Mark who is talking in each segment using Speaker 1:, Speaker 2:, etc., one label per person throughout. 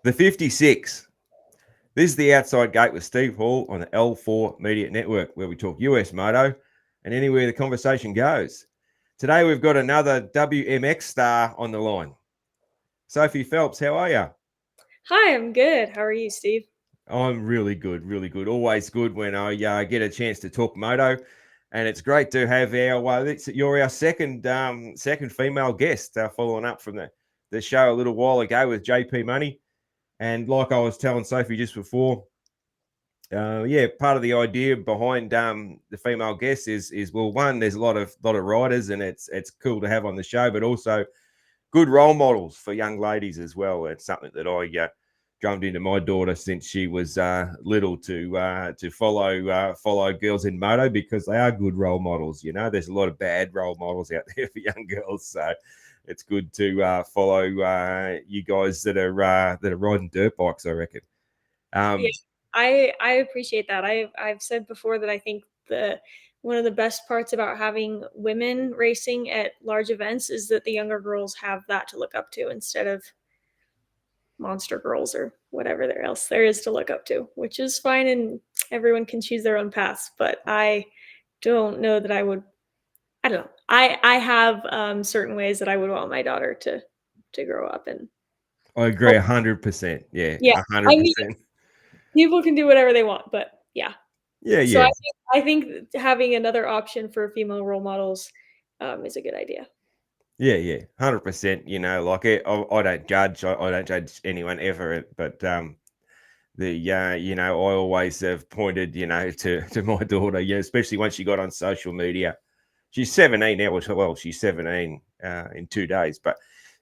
Speaker 1: The 56. This is the Outside Gate with Steve Hall on the L4 Media Network, where we talk US Moto and anywhere the conversation goes. Today we've got another WMX star on the line. Sophie Phelps, how are you?
Speaker 2: Hi, I'm good. How are you, Steve?
Speaker 1: I'm really good, really good. Always good when I get a chance to talk moto, and it's great to have you're our second female guest, following up from the show a little while ago with JP Money. And like I was telling Sophie just before, part of the idea behind the female guests is well, one, there's a lot of riders, and it's cool to have on the show, but also good role models for young ladies as well. It's something that I drummed into my daughter since she was little to follow girls in moto, because they are good role models. You know, there's a lot of bad role models out there for young girls, so it's good to follow you guys that are riding dirt bikes, I reckon.
Speaker 2: Yeah, I appreciate that. I've said before that I think the one of the best parts about having women racing at large events is that the younger girls have that to look up to instead of monster girls or whatever else there is to look up to, which is fine and everyone can choose their own paths. But I don't know that I would. I don't know. I have certain ways that I would want my daughter to grow up and.
Speaker 1: I agree 100%. Yeah,
Speaker 2: Yeah, I mean,
Speaker 1: 100%.
Speaker 2: people can do whatever they want, but yeah.
Speaker 1: Yeah,
Speaker 2: So
Speaker 1: yeah.
Speaker 2: I think having another option for female role models is a good idea.
Speaker 1: Yeah, yeah, 100%. You know, like I don't judge. I don't judge anyone ever. But I always have pointed, to my daughter. Especially once she got on social media. She's 17 now. Well, she's 17 in 2 days. But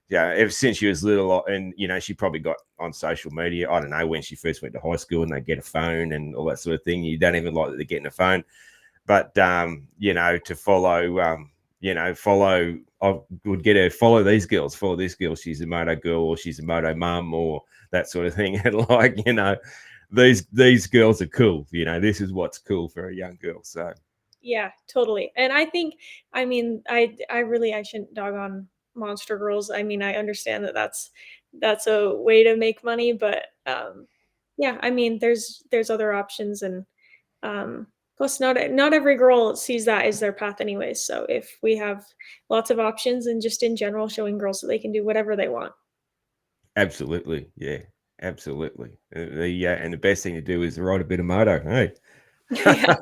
Speaker 1: yeah, ever since she was little, and she probably got on social media. I don't know, when she first went to high school and they get a phone and all that sort of thing. You don't even like that they're getting a phone. But to follow, I would get her follow these girls, follow this girl. She's a moto girl, or she's a moto mum, or that sort of thing. And these girls are cool. This is what's cool for a young girl. So
Speaker 2: Yeah, totally. And I think, I mean, I shouldn't dog on monster girls. I mean, I understand that that's a way to make money, but yeah, I mean, there's other options, and plus not every girl sees that as their path anyways. So if we have lots of options and just in general showing girls that they can do whatever they want.
Speaker 1: absolutely, yeah, absolutely. And the best thing to do is ride a bit of moto. Hey.
Speaker 2: Yeah.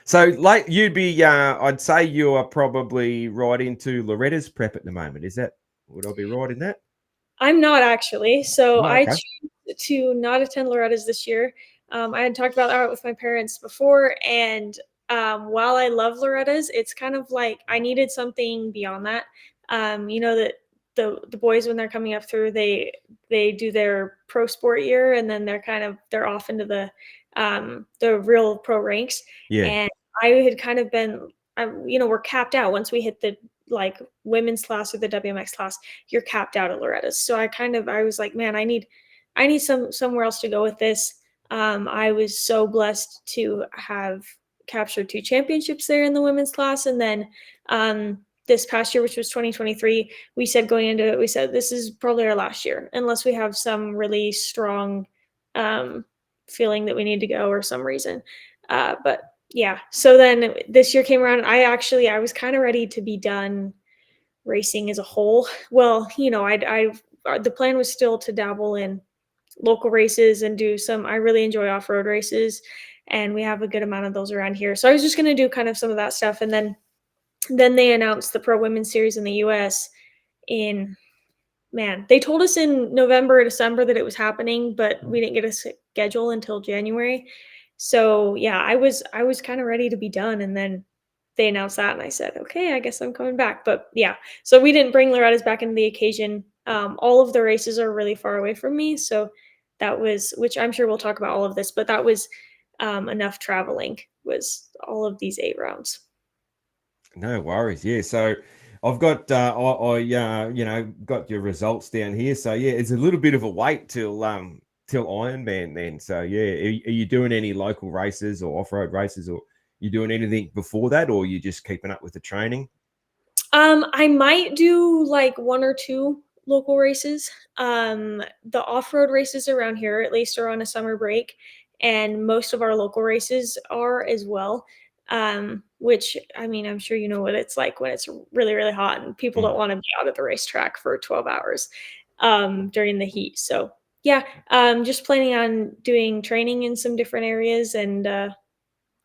Speaker 1: So, like, you'd be, I'd say you are probably right into Loretta's prep at the moment. Would I be right in that?
Speaker 2: I'm not actually. So
Speaker 1: No,
Speaker 2: I
Speaker 1: okay.
Speaker 2: choose to not attend Loretta's this year. I had talked about that with my parents before, and while I love Loretta's, it's kind of like I needed something beyond that. You know that the boys, when they're coming up through, they do their pro sport year, and then they're off into the real pro ranks.
Speaker 1: Yeah.
Speaker 2: And I had kind of been, we're capped out once we hit the like women's class or the WMX class. You're capped out at Loretta's. So I was like, man, I need somewhere else to go with this. I was so blessed to have captured 2 championships there in the women's class. And then this past year, which was 2023, we said going into it, we said this is probably our last year unless we have some really strong feeling that we need to go or some reason. But yeah, so then this year came around. I was kind of ready to be done racing as a whole. Well, the plan was still to dabble in local races and do some. I really enjoy off-road races, and we have a good amount of those around here. So I was just going to do kind of some of that stuff, and then they announced the Pro Women's Series in the U.S. in man. They told us in November or December that it was happening, but we didn't get a schedule until January. So yeah, I was kind of ready to be done, and then they announced that, and I said, okay, I guess I'm coming back. But yeah, so we didn't bring Loretta's back into the occasion. All of the races are really far away from me, so that was, which I'm sure we'll talk about all of this, but that was enough traveling. Was all of these 8 rounds.
Speaker 1: No worries. Yeah. So I've got, got your results down here. So yeah, it's a little bit of a wait till Ironman then. So yeah, are you doing any local races or off road races, or you doing anything before that, or you just keeping up with the training?
Speaker 2: I might do like one or two local races. The off-road races around here, at least, are on a summer break, and most of our local races are as well. Which, I mean, I'm sure you know what it's like when it's really, really hot and people
Speaker 1: Mm.
Speaker 2: don't want to be out at the racetrack for 12 hours during the heat. So yeah, just planning on doing training in some different areas and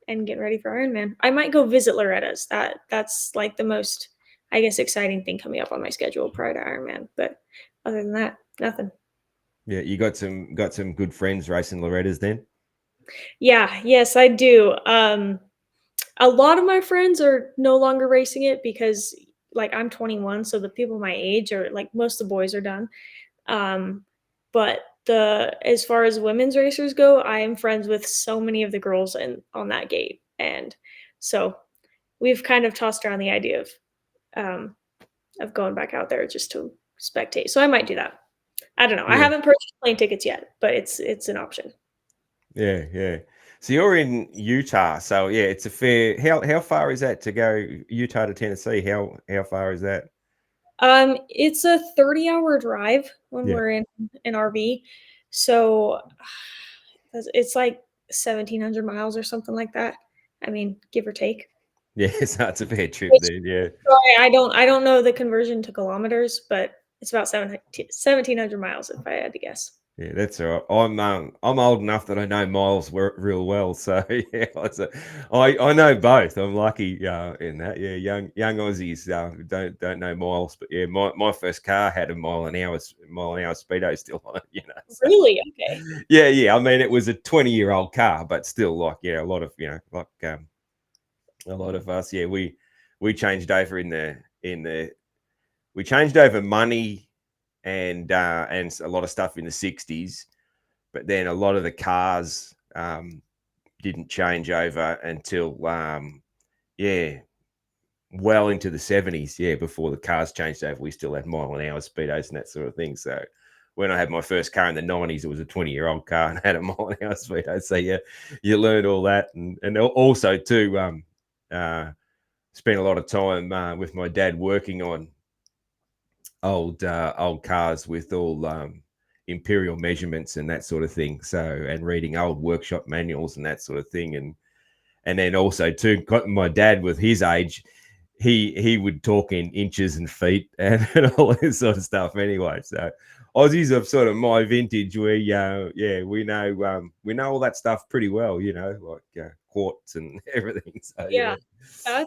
Speaker 2: getting ready for Ironman. I might go visit Loretta's. That's like the most, I guess, exciting thing coming up on my schedule prior to Ironman. But other than that, nothing.
Speaker 1: Yeah, you got some good friends racing Loretta's then.
Speaker 2: Yeah, yes, I do. A lot of my friends are no longer racing it because, like, I'm 21, so the people my age are like most of the boys are done. Um, but the as far as women's racers go, I am friends with so many of the girls in on that gate, and so we've kind of tossed around the idea um, of going back out there just to spectate. So I might do that. I don't know. I
Speaker 1: Yeah,
Speaker 2: haven't purchased plane tickets yet, but it's an option.
Speaker 1: yeah, yeah. So you're in Utah, so yeah, it's a fair. How far is that to go Utah to Tennessee? How far is that?
Speaker 2: It's a 30-hour drive when
Speaker 1: Yeah,
Speaker 2: we're in an RV. So it's like 1,700 miles or something like that. I mean, give or take.
Speaker 1: yeah. So it's a fair trip
Speaker 2: Which,
Speaker 1: there. Yeah.
Speaker 2: sorry, I don't know the conversion to kilometers, but it's about 1,700 miles if I had to guess.
Speaker 1: Yeah, that's all right. I'm old enough that I know miles real well, so yeah, I know both. I'm lucky in that. Yeah, young Aussies don't know miles, but yeah, my first car had a mile an hour speedo still on it. So
Speaker 2: Really? Okay.
Speaker 1: yeah. I mean, it was a 20-year-old car, but still, like a lot of a lot of us. Yeah, we changed over in the we changed over money and a lot of stuff in the 60s, but then a lot of the cars didn't change over until yeah, well into the 70s. Yeah, before the cars changed over, we still had mile-an-hour speedos and that sort of thing. So when I had my first car in the 90s, it was a 20-year-old car and had a mile-an-hour speedo. So yeah, you learned all that, and also too uh, spent a lot of time with my dad working on old cars with all imperial measurements and that sort of thing. So, and reading old workshop manuals and that sort of thing, and then also too, my dad with his age, he would talk in inches and feet and all this sort of stuff. Anyway, so Aussies of sort of my vintage, we know all that stuff pretty well. Like quartz and everything. So yeah,
Speaker 2: Yeah.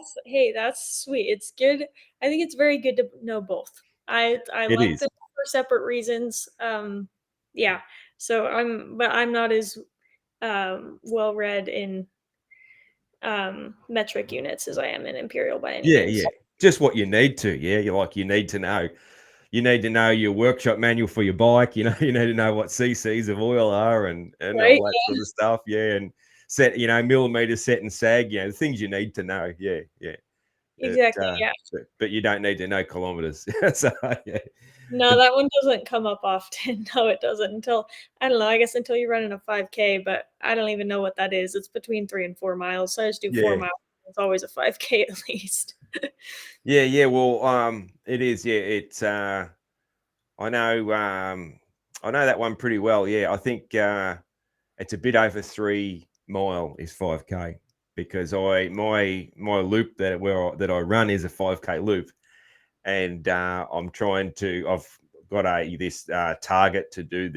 Speaker 2: That's sweet. It's good. I think it's very good to know both. I
Speaker 1: it
Speaker 2: like
Speaker 1: is.
Speaker 2: them for separate reasons. Yeah. So I'm not as well read in metric units as I am in imperial by any
Speaker 1: Yeah,
Speaker 2: means.
Speaker 1: yeah. Just what you need to. Yeah, you need to know. You need to know your workshop manual for your bike. You need to know what CCs of oil are and
Speaker 2: Right?
Speaker 1: all that sort of stuff. Yeah, and set millimeter set and sag. The things you need to know. Yeah, yeah. It,
Speaker 2: Exactly. Yeah.
Speaker 1: but you don't need to know kilometers. So yeah,
Speaker 2: No, that one doesn't come up often. No, it doesn't until I don't know, I guess until you're running a 5K, but I don't even know what that is. It's between 3 and 4 miles. So I just do 4
Speaker 1: yeah,
Speaker 2: miles. It's always a 5K at least.
Speaker 1: yeah, yeah. Well, it is. Yeah, it's. I know. I know that one pretty well. Yeah, I think it's a bit over 3 mile is 5K because my loop that I run is a 5K loop, and I've got this target to do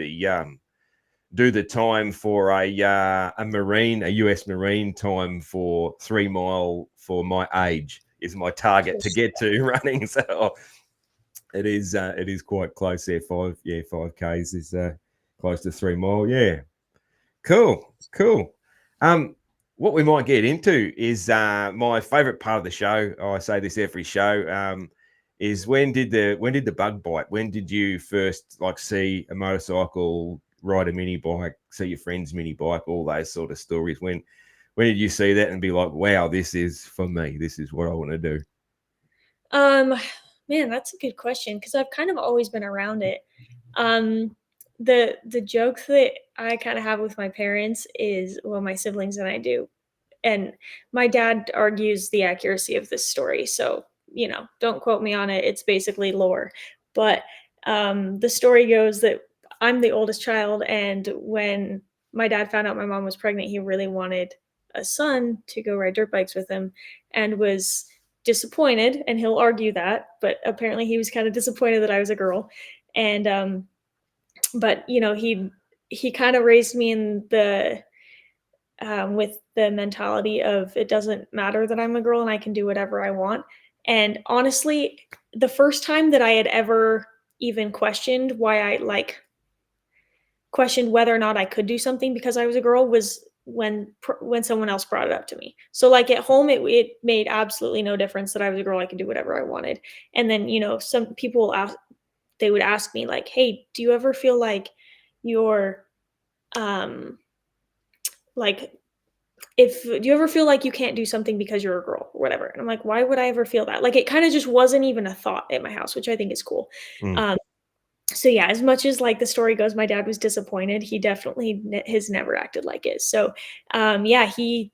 Speaker 1: the time for a US Marine time for 3 mile for my age is my target to get to running. So it is quite close there. 5Ks is close to 3 mile. Yeah, cool. Um, what we might get into is my favorite part of the show. I say this every show. Is when did the bug bite? When did you first like see a motorcycle, ride a mini bike, see your friend's mini bike, all those sort of stories? When did you see that and be like, wow, this is for me. This is what I want to do.
Speaker 2: Um, Man, that's a good question because I've kind of always been around it. Um, the joke that I kind of have with my parents is, well, my siblings and I do, and my dad argues the accuracy of this story. So, don't quote me on it. It's basically lore. But The story goes that I'm the oldest child, and when my dad found out my mom was pregnant, he really wanted a son to go ride dirt bikes with him, and was disappointed. And he'll argue that, but apparently he was kind of disappointed that I was a girl. And but he kind of raised me in the with the mentality of it doesn't matter that I'm a girl and I can do whatever I want. And honestly, the first time that I had ever even questioned questioned whether or not I could do something because I was a girl was when someone else brought it up to me. So like at home, it made absolutely no difference that I was a girl. I could do whatever I wanted. And then some people they would ask me like, "Hey, do you ever feel like you're um like if do you ever feel like you can't do something because you're a girl or whatever?" And I'm like, why would I ever feel that? Like it kind of just wasn't even a thought at my house, which I think is cool.
Speaker 1: Mm.
Speaker 2: Um, so yeah, as much as like the story goes, my dad was disappointed. He definitely has never acted like it. So yeah, he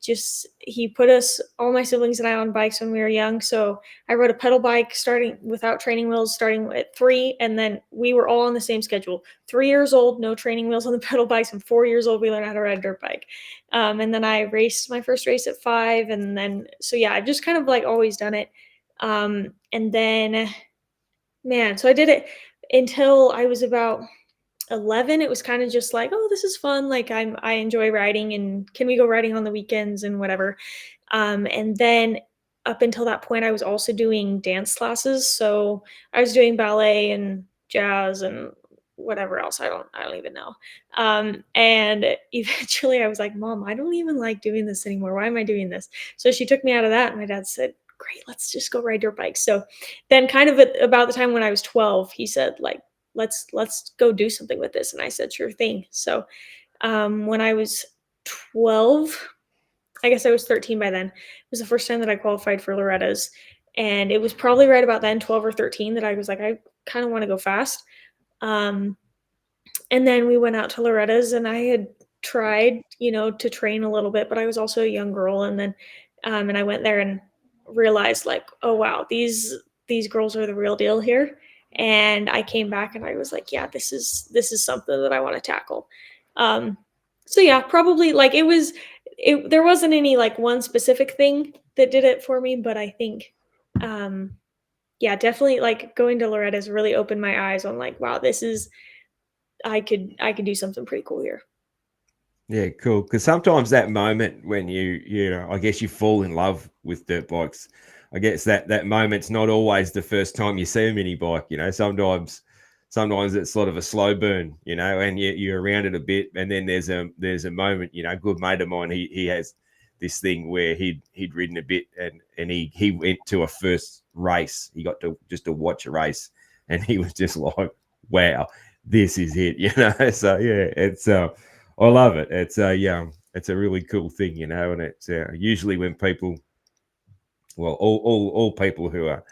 Speaker 2: put us, all my siblings and I, on bikes when we were young. So I rode a pedal bike starting without training wheels, starting at 3, and then we were all on the same schedule. 3 years old, no training wheels on the pedal bikes, and 4 years old, we learned how to ride a dirt bike. And then I raced my first race at 5, and then so yeah, I've just kind of like always done it. And then man, so I did it until I was about 11. It was kind of just like, oh, this is fun. Like I enjoy riding, and can we go riding on the weekends and whatever. And then up until that point, I was also doing dance classes. So I was doing ballet and jazz and whatever else. I don't even know. And eventually I was like, Mom, I don't even like doing this anymore. Why am I doing this? So she took me out of that, and my dad said, great, let's just go ride dirt bikes. So then kind of about the time when I was 12, he said like, let's go do something with this. And I said, sure thing. So when I was 12, I guess I was 13 by then. It was the first time that I qualified for Loretta's. And it was probably right about then, 12 or 13, that I was like, I kind of want to go fast. Um, and then we went out to Loretta's, and I had tried, to train a little bit, but I was also a young girl. And then, and I went there and realized like, oh wow, these girls are the real deal here. And I came back and I was like, yeah, this is something that I want to tackle. Um, so yeah, probably like there wasn't any like one specific thing that did it for me, but I think, yeah, definitely like going to Loretta's really opened my eyes on like, wow, I could do something pretty cool here.
Speaker 1: Yeah, cool. Because sometimes that moment when I guess you fall in love with dirt bikes, I guess that moment's not always the first time you see a mini bike. Sometimes it's sort of a slow burn, and you're around it a bit, and then there's a moment. A good mate of mine, he has this thing where he'd ridden a bit, and he went to a first race. He got to watch a race, and he was just like, wow, this is it. So yeah, it's I love it. It's a really cool thing, and it's usually when people, well, all people who are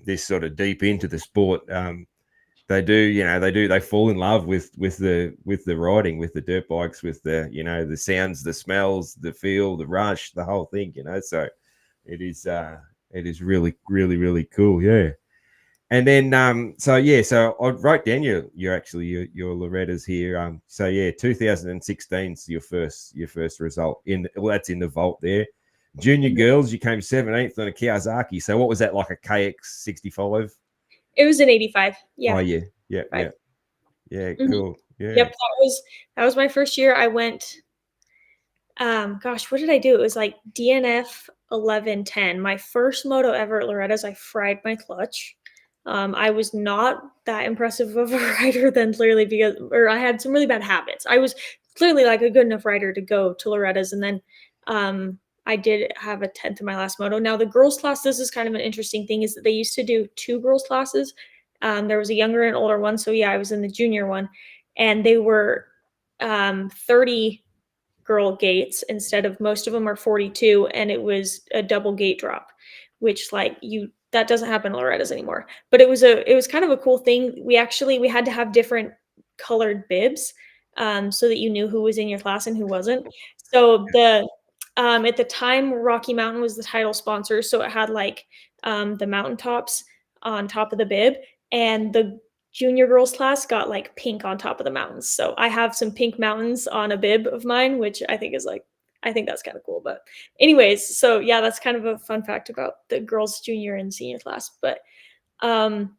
Speaker 1: this sort of deep into the sport, they fall in love with the riding, with the dirt bikes, with the sounds, the smells, the feel, the rush, the whole thing. So it is really, really, really cool. Yeah. And then, so I wrote down your Loretta's here. So yeah, 2016 is your first result that's in the vault there. Junior girls, you came 17th on a Kawasaki. So what was that, like a KX65?
Speaker 2: It was an 85.
Speaker 1: Oh
Speaker 2: Yeah.
Speaker 1: yeah, yeah,
Speaker 2: 5.
Speaker 1: yeah,
Speaker 2: Mhm.
Speaker 1: cool, yeah.
Speaker 2: Yep, that was my first year. I went. Gosh, what did I do? It was like DNF 1110. My first moto ever at Loretta's. I fried my clutch. I was not that impressive of a rider then, clearly, or I had some really bad habits. I was clearly like a good enough rider to go to Loretta's, and then I did have a 10th in my last moto. Now the girls class, this is kind of an interesting thing, is that they used to do 2 girls classes. There was a younger and older one, so yeah, I was in the junior one, and they were 30 girl gates instead of, most of them are 42, and it was a double gate drop, which like that doesn't happen in Loretta's anymore. But it was kind of a cool thing. We had to have different colored bibs, so that you knew who was in your class and who wasn't. So at the time, Rocky Mountain was the title sponsor, so it had like the mountaintops on top of the bib, and junior girls class got like pink on top of the mountains. So I have some pink mountains on a bib of mine, which I think is like, I think that's kind of cool. But anyways, so yeah, that's kind of a fun fact about the girls junior and senior class. But um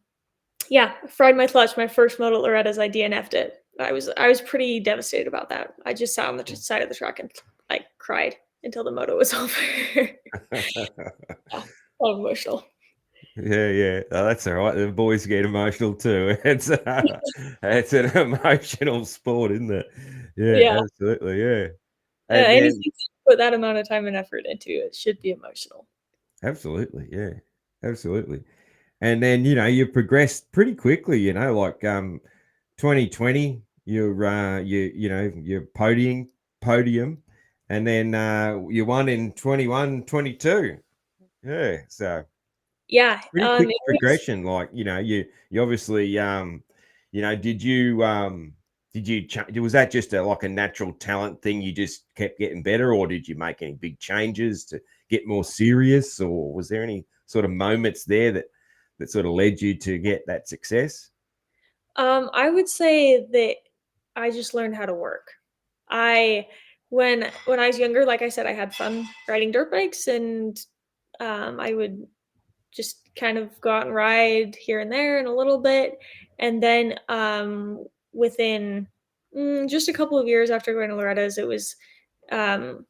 Speaker 2: yeah, fried my clutch, my first moto at Loretta's, I DNF'd it. I was pretty devastated about that. I just sat on the side of the truck and like cried until the moto was over. Yeah, so emotional.
Speaker 1: Yeah, yeah. Oh, that's all right. The boys get emotional too. It's an emotional sport, isn't it?
Speaker 2: Yeah.
Speaker 1: Yeah, absolutely. Yeah. And
Speaker 2: Anything
Speaker 1: then
Speaker 2: you put that amount of time and effort into, it should be emotional.
Speaker 1: absolutely, yeah. Absolutely. And then, you progressed pretty quickly, like 2020, your podium, and then you won in 21, 22. Yeah. So
Speaker 2: Yeah,
Speaker 1: pretty quick
Speaker 2: it was
Speaker 1: progression. Like, you obviously, was that just like a natural talent thing? You just kept getting better, or did you make any big changes to get more serious, or was there any sort of moments there that sort of led you to get that success?
Speaker 2: I would say that I just learned how to work. I when I was younger, like I said, I had fun riding dirt bikes, and I would just kind of go out and ride here and there and a little bit. And then within just a couple of years after going to Loretta's, it was um,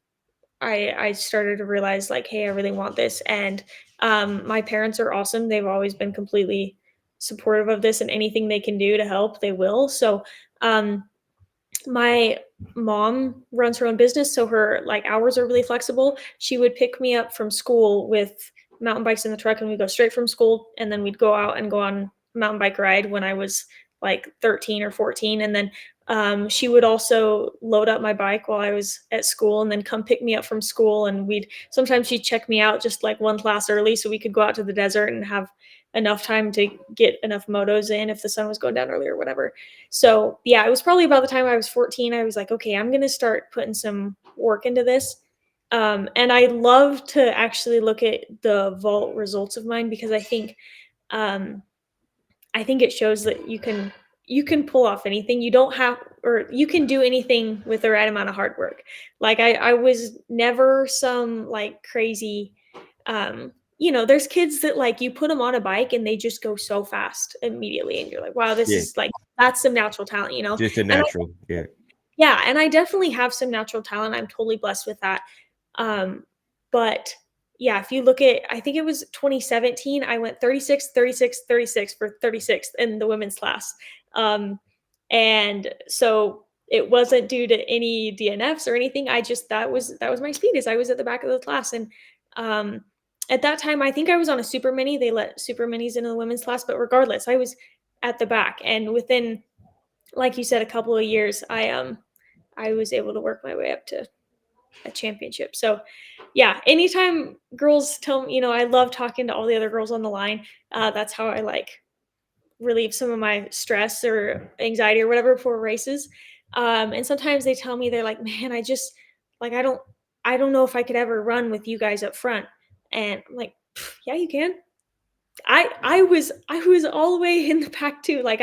Speaker 2: I started to realize like, hey, I really want this. And my parents are awesome. They've always been completely supportive of this, and anything they can do to help, they will. So um, my mom runs her own business, so her like hours are really flexible. She would pick me up from school with mountain bikes in the truck, and we'd go straight from school, and then we'd go out and go on a mountain bike ride when I was like 13 or 14. And then she would also load up my bike while I was at school and then come pick me up from school, and we'd sometimes she'd check me out just like one class early so we could go out to the desert and have enough time to get enough motos in if the sun was going down early or whatever. So yeah, it was probably about the time I was 14. I was like, okay, I'm gonna start putting some work into this. And I love to actually look at the vault results of mine because um, I think it shows that you can pull off anything. You don't have, or you can do anything with the right amount of hard work. Like I was never some like crazy there's kids that like you put them on a bike and they just go so fast immediately and you're like, wow, this
Speaker 1: Yeah,
Speaker 2: is like that's some natural talent.
Speaker 1: just a
Speaker 2: And
Speaker 1: natural. Yeah.
Speaker 2: yeah, and I definitely have some natural talent. I'm totally blessed with that. But yeah, if you look at, I think it was 2017, I went 36, 36, 36 for 36th in the women's class. Um, and so it wasn't due to any DNFs or anything. I just that was my speed as I was at the back of the class. And um, at that time, I think I was on a super mini. They let super minis into the women's class, but regardless, I was at the back. And within, like you said, a couple of years, I was able to work my way up to a championship. So yeah, anytime girls tell me, I love talking to all the other girls on the line. That's how I like relieve some of my stress or anxiety or whatever before races. And sometimes they tell me, they're like, man, I just like I don't know if I could ever run with you guys up front. And I'm like, yeah, you can. I was all the way in the pack too. Like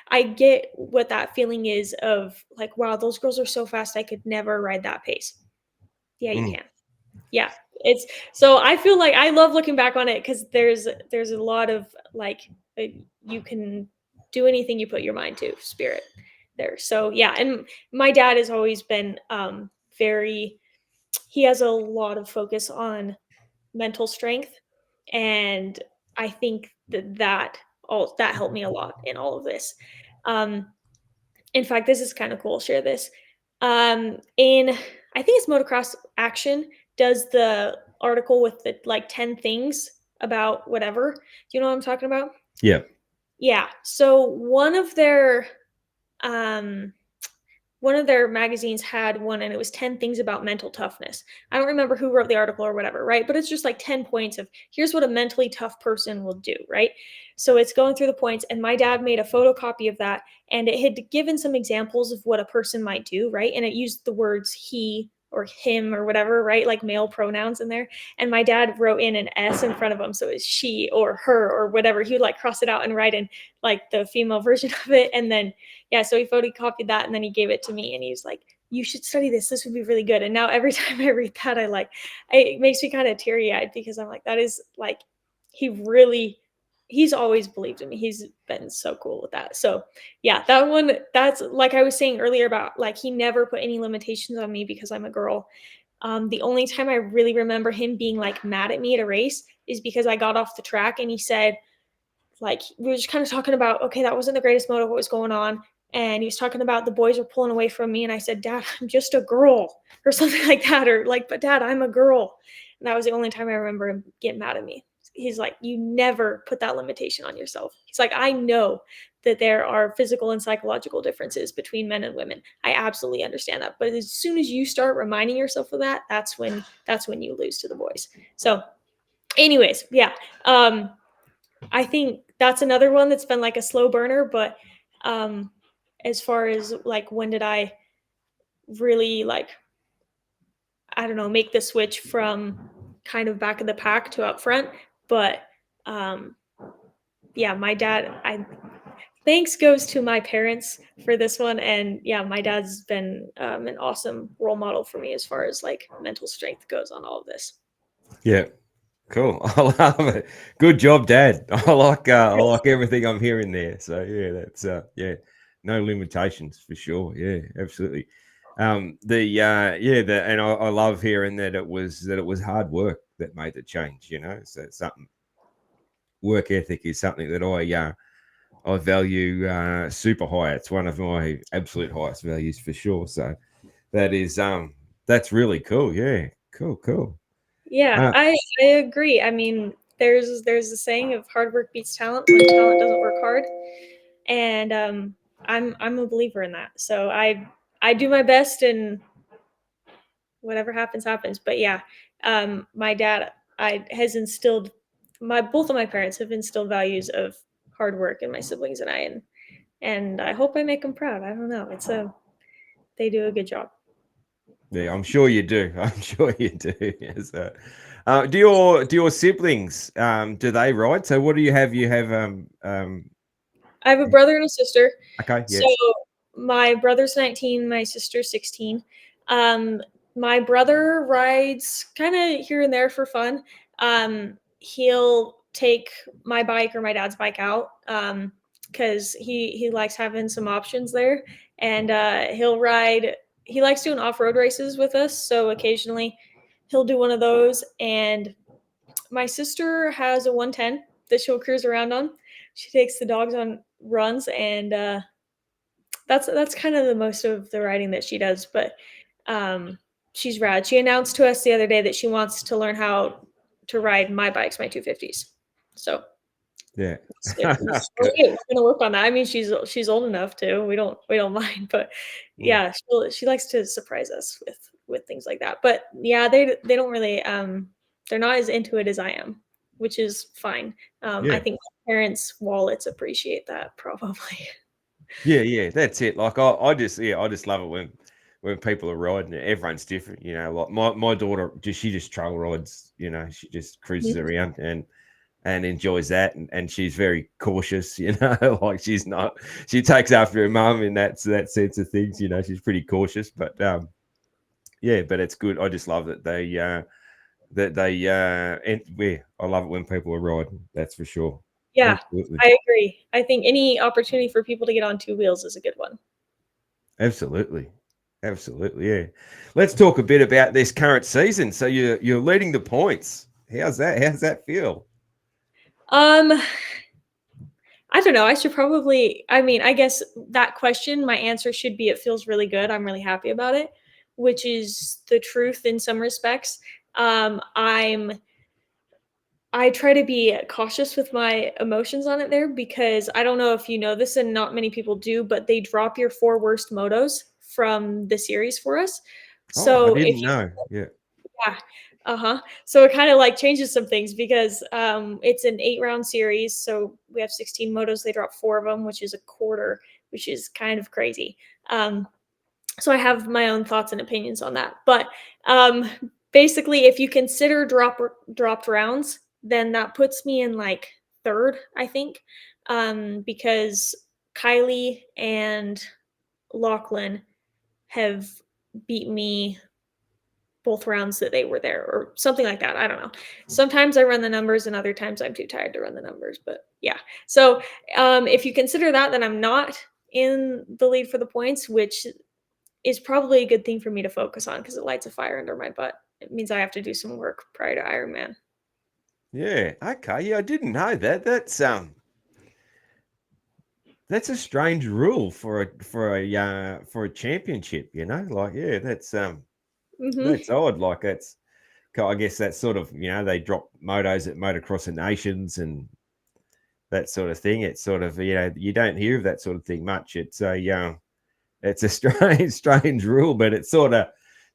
Speaker 2: I get what that feeling is of like, wow, those girls are so fast. I could never ride that pace. Yeah, you
Speaker 1: Mm.
Speaker 2: can. Yeah. It's so I feel like I love looking back on it because there's a lot of like you can do anything you put your mind to, spirit there. So yeah, and my dad has always been very he has a lot of focus on mental strength, and I think that helped me a lot in all of this. Um, in fact, this is kind of cool. I'll share this. In I think it's Motocross Action does the article with the like 10 things about whatever. Do you know what I'm talking about?
Speaker 1: Yeah.
Speaker 2: Yeah. So um one of their magazines had one, and it was 10 things about mental toughness. I don't remember who wrote the article or whatever, right? But it's just like 10 points of here's what a mentally tough person will do, right? So it's going through the points, and my dad made a photocopy of that, and it had given some examples of what a person might do, right? And it used the words he, or him or whatever, right? Like male pronouns in there. And my dad wrote in an S in front of him. So it's she or her or whatever. He would like cross it out and write in like the female version of it. And then, yeah, so he photocopied that and then he gave it to me and he was like, you should study this. This would be really good. And now every time I read that, it makes me kind of teary eyed because I'm like, that is like, he's always believed in me. He's been so cool with that. So yeah, that one, that's like I was saying earlier about like, he never put any limitations on me because I'm a girl. The only time I really remember him being like mad at me at a race is because I got off the track and he said, like, we were just kind of talking about, okay, that wasn't the greatest moto, what was going on. And he was talking about the boys were pulling away from me. And I said, Dad, I'm just a girl or something like that. Or like, but Dad, I'm a girl. And that was the only time I remember him getting mad at me. He's like, you never put that limitation on yourself. He's like, I know that there are physical and psychological differences between men and women. I absolutely understand that. But as soon as you start reminding yourself of that, that's when you lose to the boys. So anyways, yeah. I think that's another one that's been like a slow burner, but as far as like when did I really like, I don't know, make the switch from kind of back of the pack to up front. But yeah, my dad, thanks goes to my parents for this one. And yeah, my dad's been an awesome role model for me as far as like mental strength goes on all of this.
Speaker 1: Yeah. Cool. I love it. Good job, Dad. I like everything I'm hearing there. So yeah, that's yeah, no limitations for sure. Yeah, absolutely. And I love hearing that it was hard work that made the change. You know, so it's something, work ethic is something that I value super high. It's one of my absolute highest values for sure. So that is that's really cool. Yeah, cool.
Speaker 2: Yeah,
Speaker 1: Uh,
Speaker 2: I agree. I mean, there's a saying of hard work beats talent when talent doesn't work hard, and I'm a believer in that. So I do my best, and whatever happens happens. But yeah, my dad I has instilled both of my parents have instilled values of hard work in my siblings and I, and I hope I make them proud. I don't know. They do a good job.
Speaker 1: Yeah, I'm sure you do. I'm sure you do. Yes. Do your siblings do they ride? So what do you have? You have
Speaker 2: I have a brother and a sister.
Speaker 1: okay, yeah,
Speaker 2: So my brother's 19, my sister's 16. Um, my brother rides kind of here and there for fun. He'll take my bike or my dad's bike out because he likes having some options there, and he'll ride. He likes doing off-road races with us, so occasionally he'll do one of those. And my sister has a 110 that she'll cruise around on. She takes the dogs on runs, and that's kind of the most of the riding that she does. But she's rad. She announced to us the other day that she wants to learn how to ride my bikes, my 250s. So
Speaker 1: yeah.
Speaker 2: we're gonna work on that. I mean, she's old enough to. We don't mind, but
Speaker 1: Mm.
Speaker 2: yeah, she likes to surprise us with things like that. But yeah, they don't really they're not as into it as I am, which is fine. I
Speaker 1: Yeah,
Speaker 2: think parents' wallets appreciate that probably.
Speaker 1: yeah. That's it. Like I just love it when people are riding. Everyone's different, you know. Like my daughter, she just trail rides. You know, she just cruises
Speaker 2: Mhm.
Speaker 1: around and enjoys that, and she's very cautious, you know. Like she takes after her mum in that sense of things, you know. She's pretty cautious, but yeah, but it's good. I just love and yeah, I love it when people are riding, that's for sure.
Speaker 2: Yeah,
Speaker 1: Absolutely.
Speaker 2: I agree. I think any opportunity for people to get on two wheels is a good one.
Speaker 1: Absolutely. Absolutely, yeah. Let's talk a bit about this current season. So you're leading the points. How's that feel?
Speaker 2: Um, I don't know. I mean, I guess that question, my answer should be it feels really good. I'm really happy about it, which is the truth in some respects. I try to be cautious with my emotions on it there because I don't know if you know this and not many people do, but they drop your four worst motos from the series for us.
Speaker 1: Oh, I
Speaker 2: So if
Speaker 1: didn't know. Yeah.
Speaker 2: yeah. Uh-huh. So it kind of like changes some things because it's an 8-round series. So we have 16 motos. They drop 4 of them, which is a quarter, which is kind of crazy. Um, So I have my own thoughts and opinions on that. But um, basically, if you consider dropped rounds, then that puts me in like third, I think, because Kylie and Lachlan have beat me both rounds that they were there or something like that. I don't know. Sometimes I run the numbers and other times I'm too tired to run the numbers, but yeah. So if you consider that, then I'm not in the lead for the points, which is probably a good thing for me to focus on because it lights a fire under my butt. It means I have to do some work prior to Ironman.
Speaker 1: Yeah. Okay. Yeah, I didn't know that. That's a strange rule for a championship. Like yeah, that's odd. Like I guess that's sort of they drop motos at Motocross of Nations and that sort of thing. It's sort of you don't hear of that sort of thing much. It's a strange rule, but it's sort of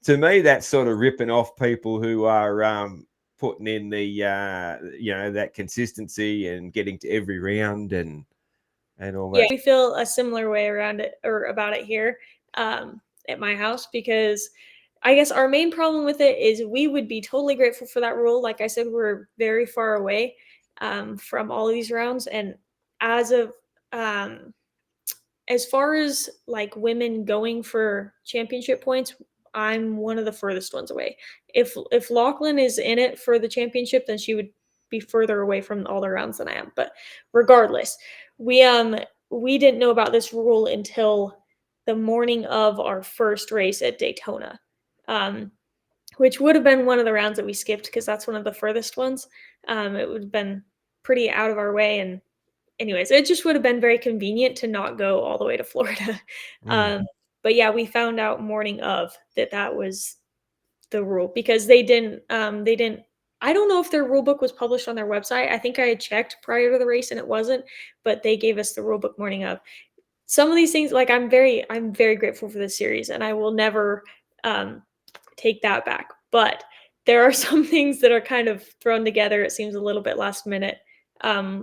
Speaker 1: to me that's sort of ripping off people who are putting in the that consistency and getting to every round and all that.
Speaker 2: Yeah, we feel a similar way around it or about it here at my house because I guess our main problem with it is we would be totally grateful for that rule. Like I said, we're very far away from all of these rounds, and as of as far as like women going for championship points, I'm one of the furthest ones away. If Lachlan is in it for the championship, then she would be further away from all the rounds than I am. But regardless, we didn't know about this rule until the morning of our first race at Daytona, um, which would have been one of the rounds that we skipped because that's one of the furthest ones. It would have been pretty out of our way, and anyways, it just would have been very convenient to not go all the way to Florida.
Speaker 1: Mm.
Speaker 2: But yeah, we found out morning of that was the rule because they didn't I don't know if their rule book was published on their website. I think I had checked prior to the race and it wasn't, but they gave us the rule book morning of. Some of these things, like I'm very grateful for this series and I will never um take that back. But there are some things that are kind of thrown together. It seems a little bit last minute,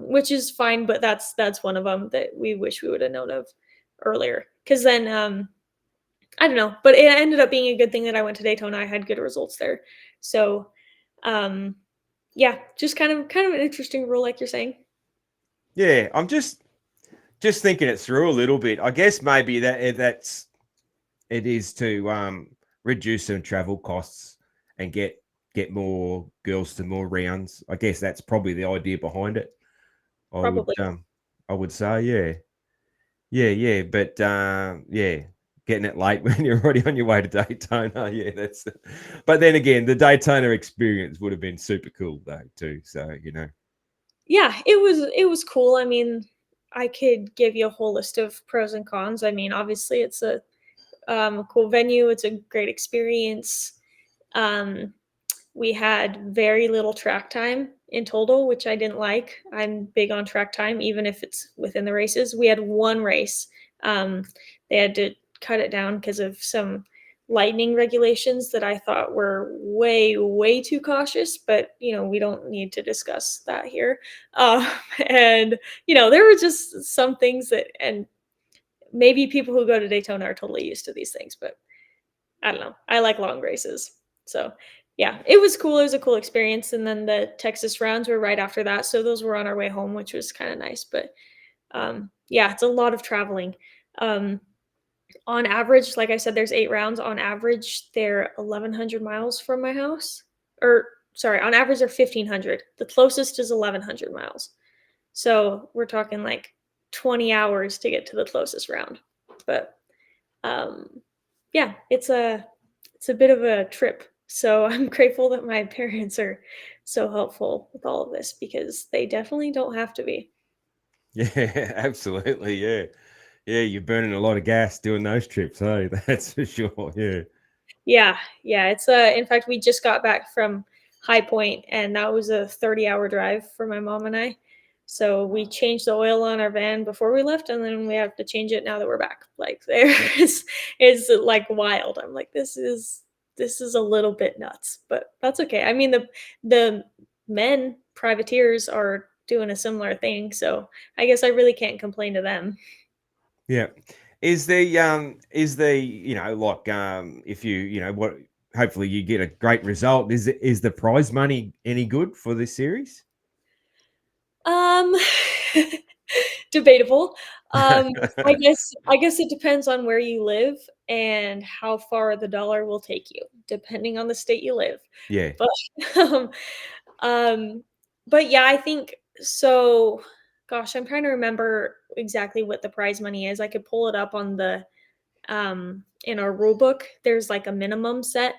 Speaker 2: which is fine. But that's one of them that we wish we would have known of earlier. Because then I don't know, but it ended up being a good thing that I went to Daytona. I had good results there. So um, yeah, just kind of an interesting rule, like you're saying.
Speaker 1: Yeah, I'm just thinking it through a little bit. I guess maybe it is to reduce some travel costs and get more girls to more rounds. I guess that's probably the idea behind it. I would
Speaker 2: Probably.
Speaker 1: I would say, yeah. But yeah, getting it late when you're already on your way to Daytona. Yeah, that's. But then again, the Daytona experience would have been super cool though too. So
Speaker 2: Yeah, it was cool. I mean, I could give you a whole list of pros and cons. I mean, obviously, it's a cool venue. It's a great experience. Um, we had very little track time in total, which I didn't like. I'm big on track time, even if it's within the races. We had one race. Um, they had to cut it down because of some lightning regulations that I thought were way, way too cautious, but we don't need to discuss that here. Uh, and there were just some things and maybe people who go to Daytona are totally used to these things, but I don't know. I like long races. So, yeah, it was cool. It was a cool experience. And then the Texas rounds were right after that. So those were on our way home, which was kind of nice. But yeah, it's a lot of traveling. Um, on average, like I said, there's 8 rounds. On average, they're 1,100 miles from my house. Or, sorry, on average, they're 1,500. The closest is 1,100 miles. So we're talking like 20 hours to get to the closest round. But um, yeah, it's a bit of a trip. So I'm grateful that my parents are so helpful with all of this because they definitely don't have to be.
Speaker 1: yeah, absolutely, yeah. You're burning a lot of gas doing those trips, hey? That's for sure. Yeah.
Speaker 2: Yeah, it's in fact we just got back from High Point and that was a 30-hour drive for my mom and I. So we changed the oil on our van before we left and then we have to change it now that we're back. Like there is like wild. I'm like this is a little bit nuts, but that's okay. I mean the men privateers are doing a similar thing, so I guess I really can't complain to them.
Speaker 1: Yeah. Is the like if what hopefully you get a great result. Is the prize money any good for this series?
Speaker 2: Um, debatable. I guess it depends on where you live and how far the dollar will take you, depending on the state you live.
Speaker 1: Yeah.
Speaker 2: But um, um, but yeah, I think so. Gosh, I'm trying to remember exactly what the prize money is. I could pull it up on the in our rule book. There's like a minimum set,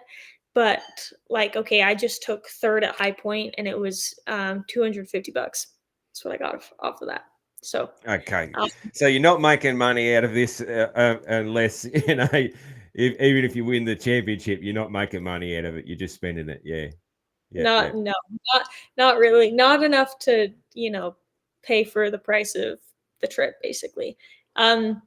Speaker 2: but like okay, I just took third at High Point and it was $250. That's what I got off of that. So
Speaker 1: Okay.
Speaker 2: um,
Speaker 1: So you're not making money out of this unless even if you win the championship, you're not making money out of it. You're just spending it. Yeah. Yeah. Yeah.
Speaker 2: not no, not really, not enough to pay for the price of the trip, basically. Um,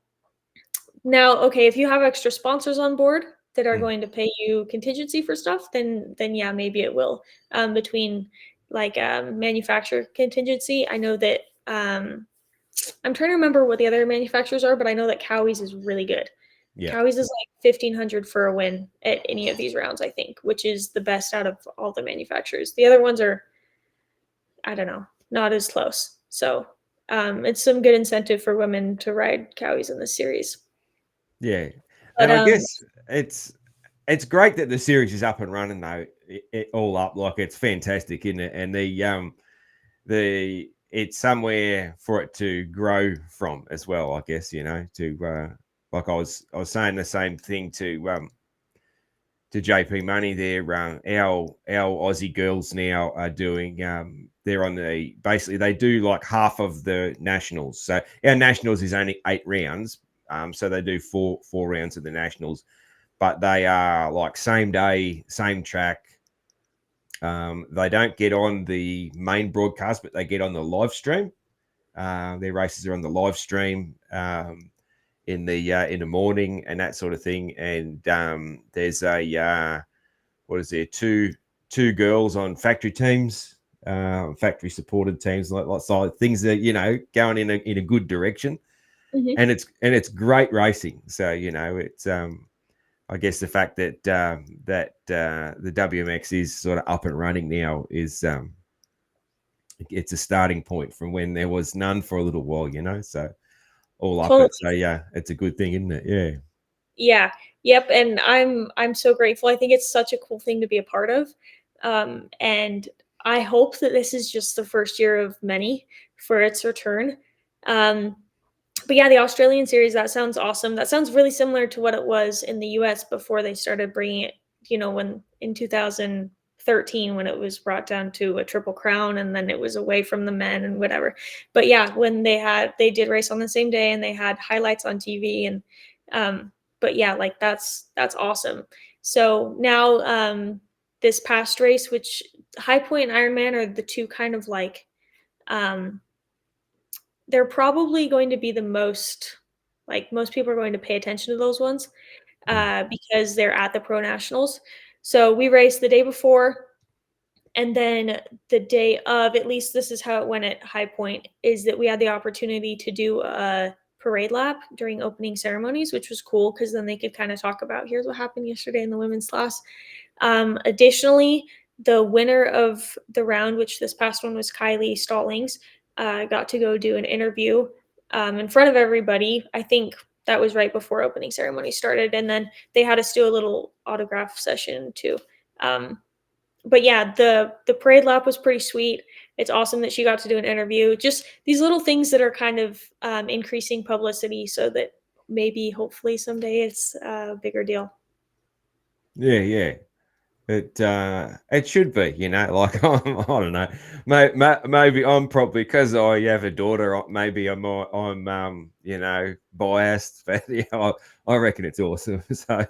Speaker 2: Now, okay, if you have extra sponsors on board that are
Speaker 1: Mm.
Speaker 2: going to pay you contingency for stuff, then yeah, maybe it will. Between like manufacturer contingency, I know that I'm trying to remember what the other manufacturers are, but I know that Cowie's is really good.
Speaker 1: Yeah.
Speaker 2: Cowie's is like 1,500 for a win at any of these rounds, I think, which is the best out of all the manufacturers. The other ones are, I don't know, not as close. So it's some good incentive for women to ride Cowie's in this series.
Speaker 1: Yeah.
Speaker 2: But
Speaker 1: And I guess it's great that the series is up and running though. It all up like it's fantastic, isn't it? And the it's somewhere for it to grow from as well. I guess to like I was saying the same thing to JP Money there. Our Aussie girls now are doing. They're on basically they do like half of the nationals. So our nationals is only 8 rounds. So they do four rounds of the nationals, but they are like same day, same track. They don't get on the main broadcast, but they get on the live stream. Their races are on the live stream in the morning and that sort of thing. And there's what is there two girls on factory teams, factory supported teams, like so things that going in a good direction.
Speaker 2: mhm.
Speaker 1: And it's great racing. So it's I guess the fact that the WMX is sort of up and running now is it's a starting point from when there was none for a little while, so all up
Speaker 2: Totally.
Speaker 1: it. So yeah, it's a good thing, isn't it? Yeah.
Speaker 2: Yeah. Yep. And I'm so grateful. I think it's such a cool thing to be a part of. And I hope that this is just the first year of many for its return. Um, but yeah, the Australian series, that sounds awesome. That sounds really similar to what it was in the US before they started bringing it, when in 2013, when it was brought down to a triple crown and then it was away from the men and whatever. But yeah, when they did race on the same day and they had highlights on TV and, but yeah, like that's awesome. So now, this past race, which High Point and Ironman are the two kind of like, um, they're probably going to be the most like most people are going to pay attention to those ones
Speaker 1: Mm.
Speaker 2: because they're at the pro nationals. So we raced the day before, and then the day of, at least this is how it went at High Point, is that we had the opportunity to do a parade lap during opening ceremonies, which was cool because then they could kind of talk about here's what happened yesterday in the women's class. Additionally, the winner of the round, which this past one was Kylie Stallings, got to go do an interview in front of everybody. I think that was right before opening ceremony started, and then they had us do a little autograph session too. But yeah, the parade lap was pretty sweet. It's awesome that she got to do an interview. Just these little things that are kind of increasing publicity, so that maybe, hopefully, someday it's a bigger deal.
Speaker 1: Yeah, yeah. It should be, like I don't know, maybe I'm probably because I have a daughter. Maybe I'm biased, but I reckon it's awesome. So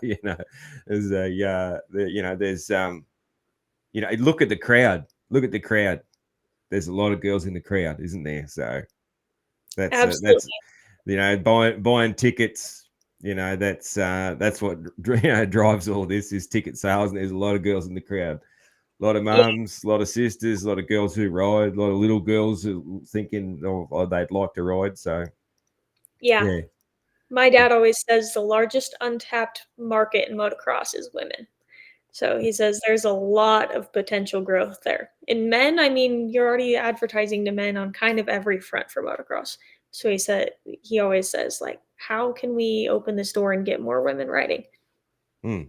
Speaker 1: there's there's look at the crowd. Look at the crowd. There's a lot of girls in the crowd, isn't there? So that's
Speaker 2: Absolutely.
Speaker 1: buying tickets. That's what drives all this is ticket sales, and there's a lot of girls in the crowd. A lot of
Speaker 2: Yeah.
Speaker 1: mums, a lot of sisters, a lot of girls who ride, a lot of little girls who thinking they'd like to ride. So
Speaker 2: Yeah.
Speaker 1: yeah,
Speaker 2: My dad always says the largest untapped market in motocross is women. So he says there's a lot of potential growth there. In men, I mean, you're already advertising to men on kind of every front for motocross. So he always says, like, how can we open this door and get more women riding?
Speaker 1: Mm.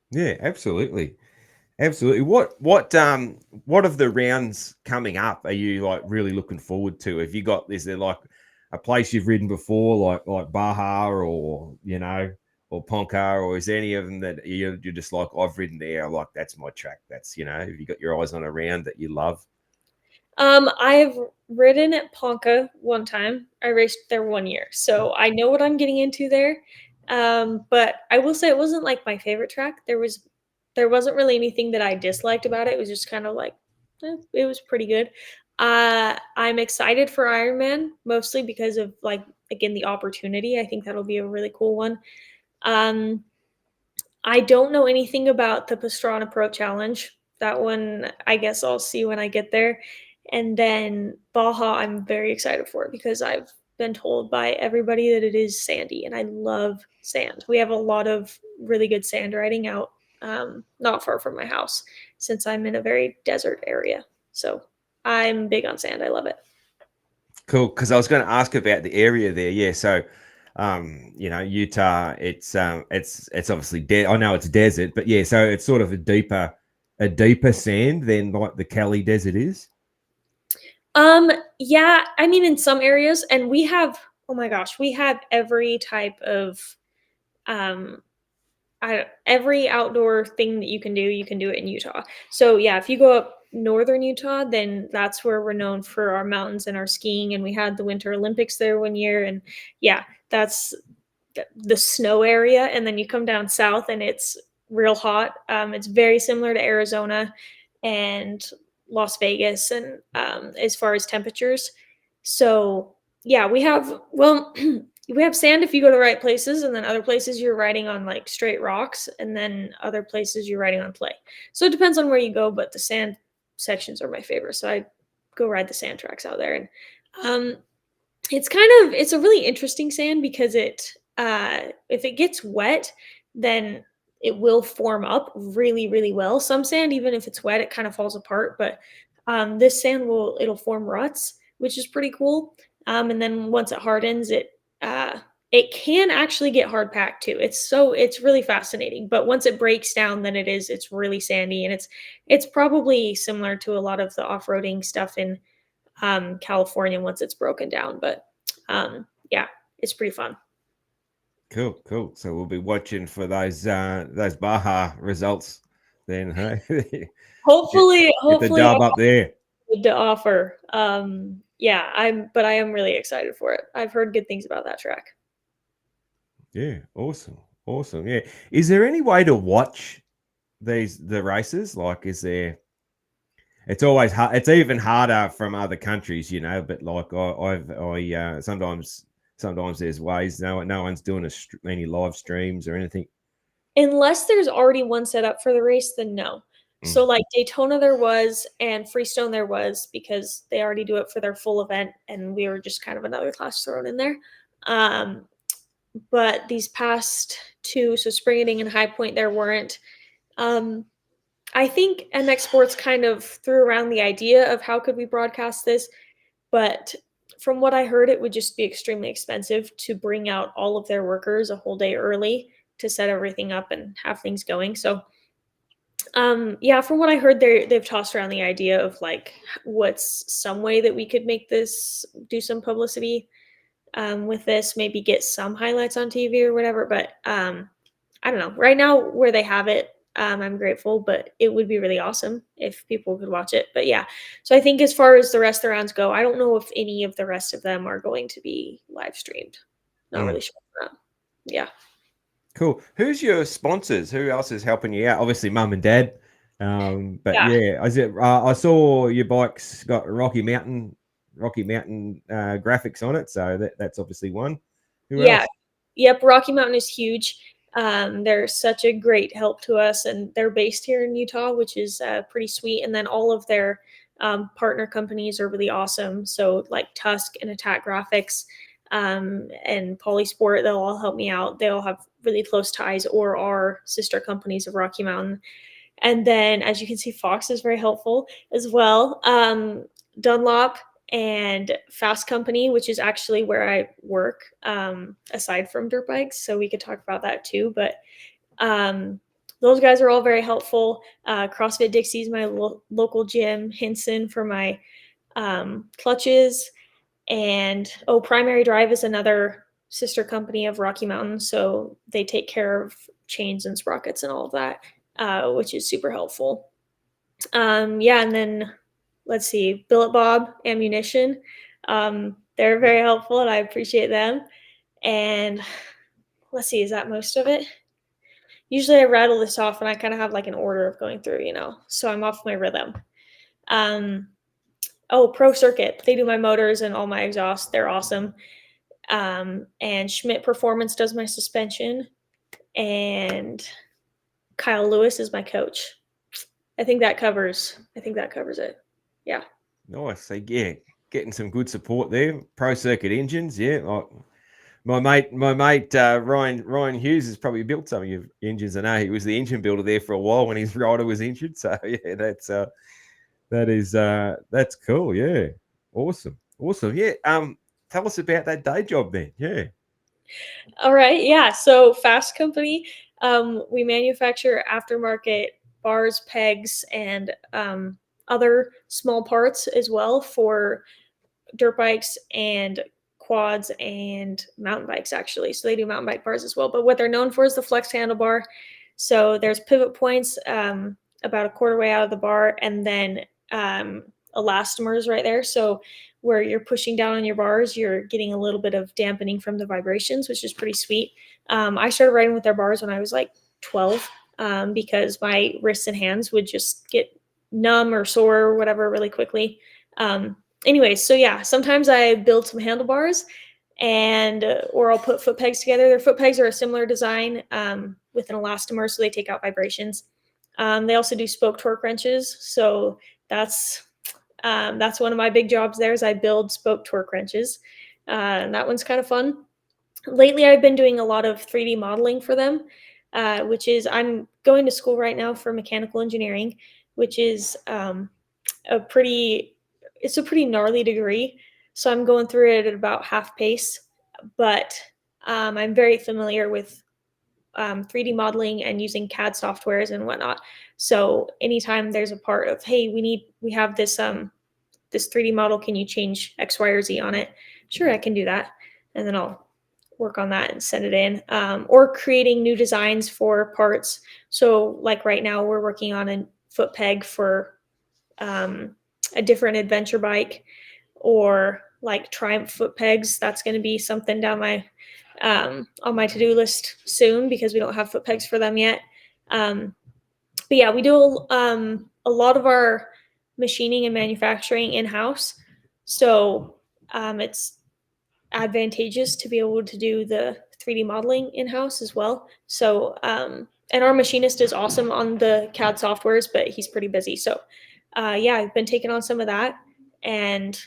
Speaker 1: Yeah, absolutely. Absolutely. What of the rounds coming up are you like really looking forward to? Have you got, is there like a place you've ridden before, like Baja or or Ponca, or is there any of them that you're just like, I've ridden there, like that's my track. That's, have you got your eyes on a round that you love?
Speaker 2: I've ridden at Ponca one time. I raced there 1 year, so I know what I'm getting into there. But I will say it wasn't like my favorite track. There wasn't really anything that I disliked about it. It was just kind of like it was pretty good. I'm excited for Ironman mostly because of like again the opportunity. I think that'll be a really cool one. Um, I don't know anything about the Pastrana Pro Challenge. That one, I guess I'll see when I get there. And then Baja, I'm very excited for it because I've been told by everybody that it is sandy, and I love sand. We have a lot of really good sand riding out not far from my house since I'm in a very desert area. So I'm big on sand. I love it.
Speaker 1: Cool, because I was going to ask about the area there. Yeah, so Utah, it's obviously I know it's desert, but yeah, so it's sort of a deeper sand than like the Cali Desert is.
Speaker 2: Yeah, I mean in some areas, and we have, oh my gosh, we have every type of um every outdoor thing that you can do it in Utah. So yeah, if you go up northern Utah, then that's where we're known for our mountains and our skiing. And we had the Winter Olympics there 1 year, and yeah, that's the snow area. And then you come down south, and it's real hot. It's very similar to Arizona and Las Vegas, and as far as temperatures. So yeah, we have we have sand if you go to the right places, and then other places you're riding on like straight rocks, and then other places you're riding on clay. So it depends on where you go, but the sand sections are my favorite. So I go ride the sand tracks out there, and um, it's a really interesting sand because if it gets wet, then it will form up really really well. Some sand, even if it's wet, it kind of falls apart, but this sand it'll form ruts, which is pretty cool. And then once it hardens, it can actually get hard packed too. It's really fascinating. But once it breaks down, then it's really sandy, and it's probably similar to a lot of the off-roading stuff in California once it's broken down. But yeah, it's pretty fun.
Speaker 1: Cool, cool. So we'll be watching for those Baja results then. Hey, get get the
Speaker 2: Hopefully, I
Speaker 1: dub up there.
Speaker 2: have good to offer. Yeah, but I am really excited for it. I've heard good things about that track.
Speaker 1: Yeah, awesome, awesome. Yeah, is there any way to watch the races? Like, is there? It's always hard. It's even harder from other countries, But like, sometimes there's ways. No one's doing any live streams or anything.
Speaker 2: Unless there's already one set up for the race, then no. So
Speaker 1: Mm.
Speaker 2: like Daytona there was, and Freestone there was, because they already do it for their full event, and we were just kind of another class thrown in there. Um, but these past two, so Spring and High Point, there weren't. Um, I think MX Sports kind of threw around the idea of how could we broadcast this, but from what I heard, it would just be extremely expensive to bring out all of their workers a whole day early to set everything up and have things going. So yeah, from what I heard, they've tossed around the idea of like what's some way that we could make this do some publicity with this, maybe get some highlights on TV or whatever. But I don't know. Right now, where they have it, I'm grateful, but it would be really awesome if people could watch it. But yeah, so I think as far as the rest of the rounds go, I don't know if any of the rest of them are going to be live streamed. Not really
Speaker 1: Mm.
Speaker 2: sure. Yeah.
Speaker 1: Cool. Who's your sponsors? Who else is helping you out? Obviously, mum and dad. But
Speaker 2: Yeah.
Speaker 1: yeah, I saw your bike's got Rocky Mountain graphics on it, so that's obviously one. Who
Speaker 2: Yeah.
Speaker 1: else?
Speaker 2: Yep. Rocky Mountain is huge. They're such a great help to us, and they're based here in Utah, which is pretty sweet. And then all of their partner companies are really awesome. So like Tusk and Attack Graphics. and Polysport. They'll all help me out. They all have really close ties or are sister companies of Rocky Mountain. And then, as you can see, Fox is very helpful as well. Dunlop and Fast Company, which is actually where I work, aside from dirt bikes. So we could talk about that too. But those guys are all very helpful. CrossFit Dixie's my local gym. Hinson for my clutches. And Primary Drive is another sister company of Rocky Mountain. So they take care of chains and sprockets and all of that, which is super helpful. And then let's see, Billet Bob Ammunition. They're very helpful and I appreciate them. And let's see, is that most of it? Usually I rattle this off and I kind of have like an order of going through, so I'm off my rhythm. Pro Circuit. They do my motors and all my exhaust. They're awesome. And Schmidt Performance does my suspension. And Kyle Lewis is my coach. I think that covers it. Yeah.
Speaker 1: Nice. So yeah, getting some good support there. Pro Circuit engines, yeah. My mate Ryan Hughes has probably built some of your engines. I know he was the engine builder there for a while when his rider was injured. So yeah, that's cool. Yeah, awesome. Yeah. Tell us about that day job then. Yeah.
Speaker 2: All right. Yeah. So Fast Company, we manufacture aftermarket bars, pegs, and other small parts as well for dirt bikes and quads and mountain bikes, actually. So they do mountain bike bars as well. But what they're known for is the flex handlebar. So there's pivot points about a quarter way out of the bar, and then elastomers right there. So where you're pushing down on your bars, you're getting a little bit of dampening from the vibrations, which is pretty sweet. I started riding with their bars when I was like 12 because my wrists and hands would just get numb or sore or whatever really quickly. Anyways, so yeah, sometimes I build some handlebars or I'll put foot pegs together. Their foot pegs are a similar design with an elastomer, so they take out vibrations. They also do spoke torque wrenches. So that's one of my big jobs there is I build spoke torque wrenches. And that one's kind of fun. Lately, I've been doing a lot of 3D modeling for them, which is I'm going to school right now for mechanical engineering, which is a pretty gnarly degree. So I'm going through it at about half pace, but I'm very familiar with 3D modeling and using CAD softwares and whatnot. So anytime there's a part of, hey, we have this 3D model, can you change X, Y, or Z on it? Sure, I can do that. And then I'll work on that and send it in. Or creating new designs for parts. So like right now we're working on a foot peg for a different adventure bike, or like Triumph foot pegs. That's going to be something down my on my to-do list soon because we don't have foot pegs for them yet. But yeah, we do a lot of our machining and manufacturing in-house. So it's advantageous to be able to do the 3D modeling in-house as well. So and our machinist is awesome on the CAD softwares, but he's pretty busy. So yeah, I've been taking on some of that. And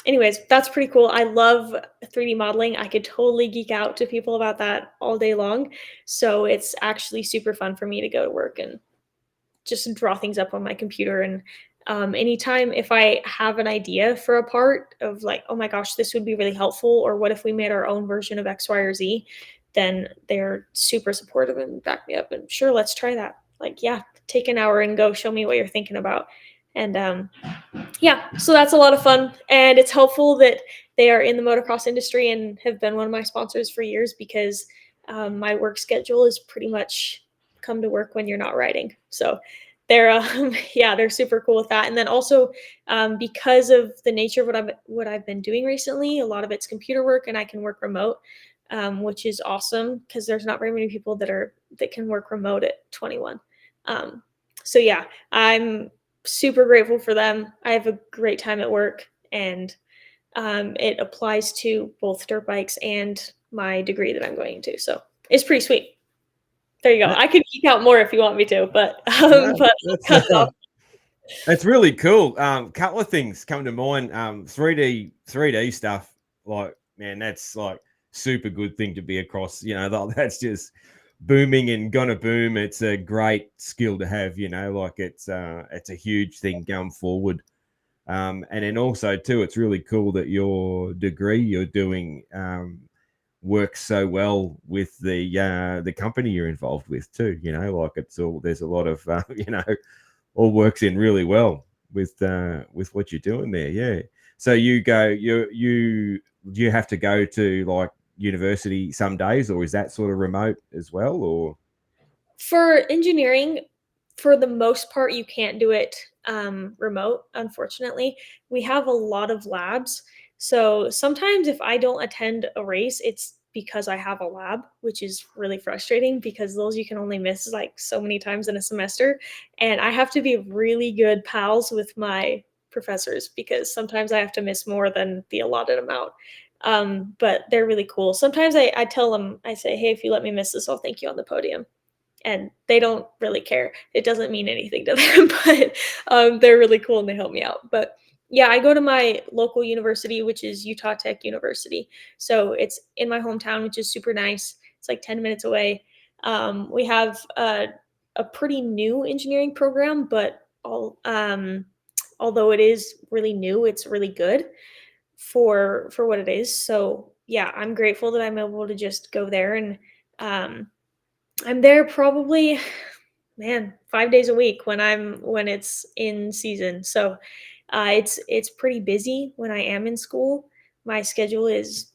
Speaker 2: anyways, that's pretty cool. I love 3D modeling. I could totally geek out to people about that all day long. So it's actually super fun for me to go to work and just draw things up on my computer. And anytime if I have an idea for a part of like, oh my gosh, this would be really helpful, or what if we made our own version of X, Y, or Z, then they're super supportive and back me up and sure, let's try that. Like, yeah, take an hour and go show me what you're thinking about. And yeah, so that's a lot of fun. And it's helpful that they are in the motocross industry and have been one of my sponsors for years because my work schedule is pretty much come to work when you're not riding. So they're they're super cool with that. And then also because of the nature of what I've been doing recently, a lot of it's computer work and I can work remote, which is awesome because there's not very many people that can work remote at 21. So yeah, I'm super grateful for them. I have a great time at work, and it applies to both dirt bikes and my degree that I'm going into. So it's pretty sweet. There you go. I could geek out more if you want me to, but
Speaker 1: that's really cool. Couple of things come to mind. 3D stuff, like man, that's like super good thing to be across. That's just booming and gonna boom. It's a great skill to have. Like it's a huge thing going forward. And then also too, it's really cool that your degree you're doing works so well with the company you're involved with too. Like it's all there's a lot of all works in really well with what you're doing there. Yeah. So you have to go to like university some days, or is that sort of remote as well, or?
Speaker 2: For engineering, for the most part, you can't do it remote, unfortunately. We have a lot of labs. So sometimes if I don't attend a race, it's because I have a lab, which is really frustrating because those you can only miss like so many times in a semester. And I have to be really good pals with my professors because sometimes I have to miss more than the allotted amount. But they're really cool. Sometimes I tell them, I say, hey, if you let me miss this, I'll thank you on the podium, and they don't really care. It doesn't mean anything to them, but they're really cool and they help me out. But yeah, I go to my local university, which is Utah Tech University. So it's in my hometown, which is super nice. It's like 10 minutes away. We have a pretty new engineering program, but although it is really new, it's really good for what it is. So yeah, I'm grateful that I'm able to just go there, and I'm there probably, man, 5 days a week when it's in season. So, it's pretty busy when I am in school. My schedule is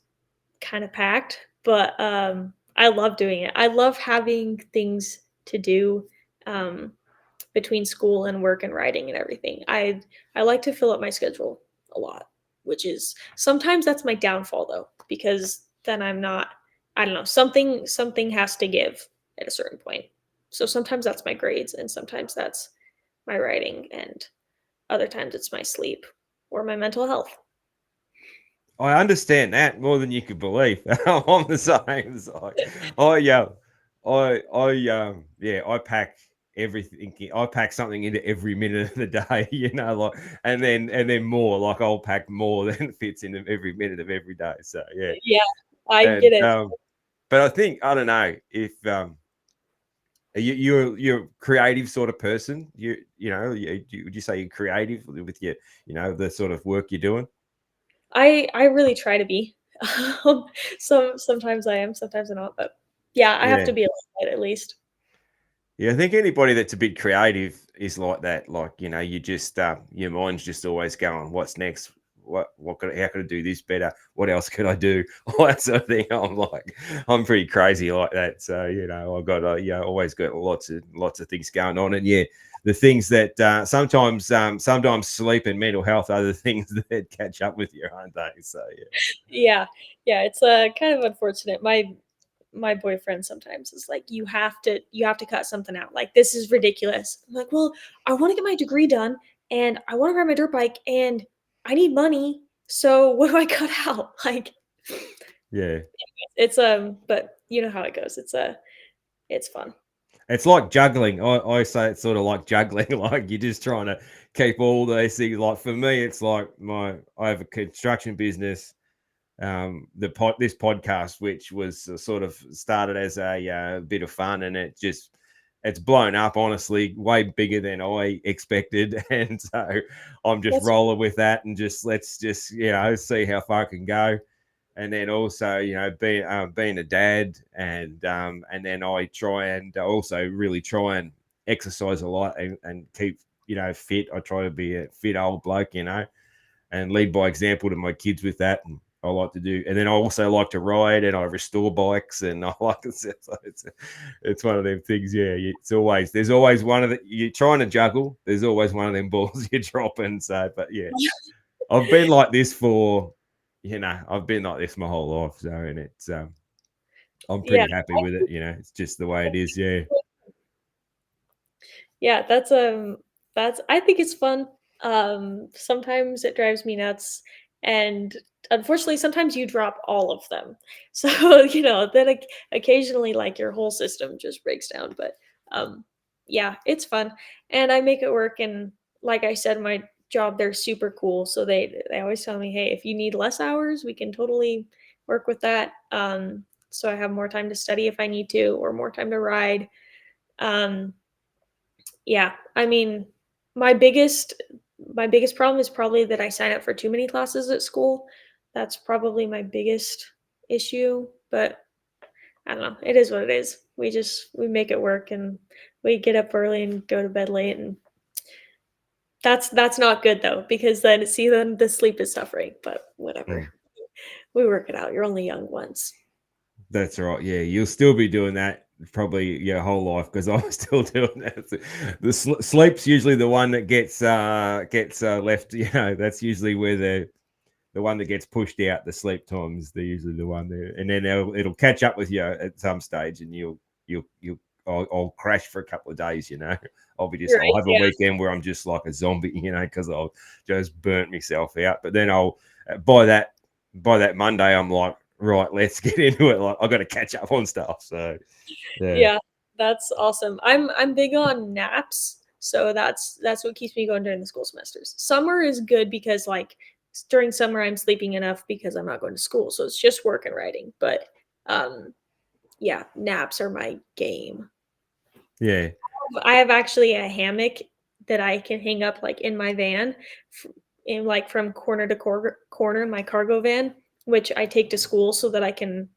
Speaker 2: kind of packed, but, I love doing it. I love having things to do, um, between school and work and writing and everything. I like to fill up my schedule a lot, which is sometimes that's my downfall though, because then I'm not, I don't know, something has to give at a certain point. So sometimes that's my grades and sometimes that's my writing and other times it's my sleep or my mental health.
Speaker 1: I understand that more than you could believe. I'm on the same side. I pack everything. I pack something into every minute of the day, like, and then more. Like I'll pack more than fits into every minute of every day. So yeah,
Speaker 2: Yeah, I
Speaker 1: and
Speaker 2: get it.
Speaker 1: but I think I don't know if you're a creative sort of person. Would you say you're creative with the sort of work you're doing?
Speaker 2: I really try to be. Sometimes I am, sometimes I'm not, but yeah, I have
Speaker 1: Yeah.
Speaker 2: to be a little bit at least.
Speaker 1: Yeah, I think anybody that's a bit creative is like that. Like, you just your mind's just always going, what's next? How could I do this better? What else could I do? All that sort of thing. I'm pretty crazy like that. So, I've got always got lots of things going on. And yeah, the things that sometimes sleep and mental health are the things that catch up with you, aren't they? So yeah.
Speaker 2: Yeah. Yeah, it's, kind of unfortunate. My boyfriend sometimes is like, you have to cut something out. Like, this is ridiculous. I'm like, well, I want to get my degree done and I want to ride my dirt bike and I need money. So what do I cut out? Like,
Speaker 1: Yeah.
Speaker 2: it's but you know how it goes. It's fun.
Speaker 1: It's like juggling. I say it's sort of like juggling. Like you're just trying to keep all these things. Like for me, it's like I have a construction business. This podcast, which was sort of started as a bit of fun, and it's blown up. Honestly, way bigger than I expected, and so I'm just
Speaker 2: That's
Speaker 1: rolling with that, and let's just see how far I can go. And then also, being a dad, and then I try and also really try and exercise a lot and keep fit. I try to be a fit old bloke, and lead by example to my kids with that. And I like to do, and then I also like to ride and I restore bikes, and I like to. So it's one of them things. Yeah, there's always one of the you're trying to juggle. There's always one of them balls you're dropping. So, but yeah, I've been like this I've been like this my whole life. So, and it's I'm
Speaker 2: yeah.
Speaker 1: pretty happy with it. It's just the way it is. Yeah.
Speaker 2: Yeah, that's I think it's fun. Sometimes it drives me nuts and unfortunately sometimes you drop all of them. So, then occasionally like your whole system just breaks down, but yeah, it's fun and I make it work, and like I said, my job they're super cool. So they always tell me, "Hey, if you need less hours, we can totally work with that. So I have more time to study if I need to, or more time to ride. Um, yeah, I mean, my biggest my biggest problem is probably that I sign up for too many classes at school. That's probably my biggest issue, but I don't know. It is what it is. We make it work, and we get up early and go to bed late, and that's not good though, because then the sleep is suffering, but whatever.
Speaker 1: Mm.
Speaker 2: We work it out. You're only young once.
Speaker 1: That's right. Yeah, you'll still be doing that probably your whole life because I'm still doing that. Sleep's usually the one that gets left. You know, that's usually where the one that gets pushed out. The sleep time is usually the one there, and then it'll catch up with you at some stage, and you'll I'll crash for a couple of days. You know, I'll
Speaker 2: Right,
Speaker 1: have a
Speaker 2: yeah.
Speaker 1: weekend where I'm just like a zombie. You know, because I'll just burnt myself out. But then I'll by that Monday, I'm like, right, let's get into it. Like, I got to catch up on stuff. So, yeah,
Speaker 2: Yeah, that's awesome. I'm big on naps, so that's what keeps me going during the school semesters. Summer is good because like during summer I'm sleeping enough because I'm not going to school, so it's just work and writing. But um yeah, naps are my game.
Speaker 1: yeah,
Speaker 2: I have actually a hammock that I can hang up like in my van, in like from corner to corner, my cargo van, which I take to school so that I can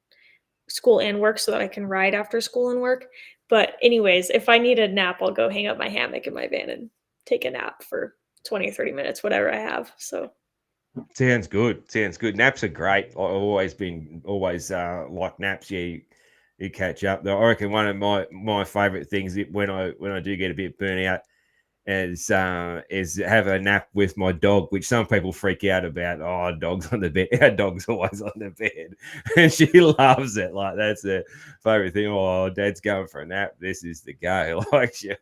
Speaker 2: school and work so that I can ride after school and work. But anyways, if I need a nap, I'll go hang up my hammock in my van and take a nap for 20 or 30 minutes, whatever I have. So
Speaker 1: sounds good. Sounds good. Naps are great. I've always like naps. Yeah, you catch up. I reckon one of my favorite things when I do get a bit burnt out is have a nap with my dog, which some people freak out about. Oh, dog's on the bed. Our dog's always on the bed, and she loves it. Like that's her favorite thing. Oh, Dad's going for a nap. This is the go. Like she,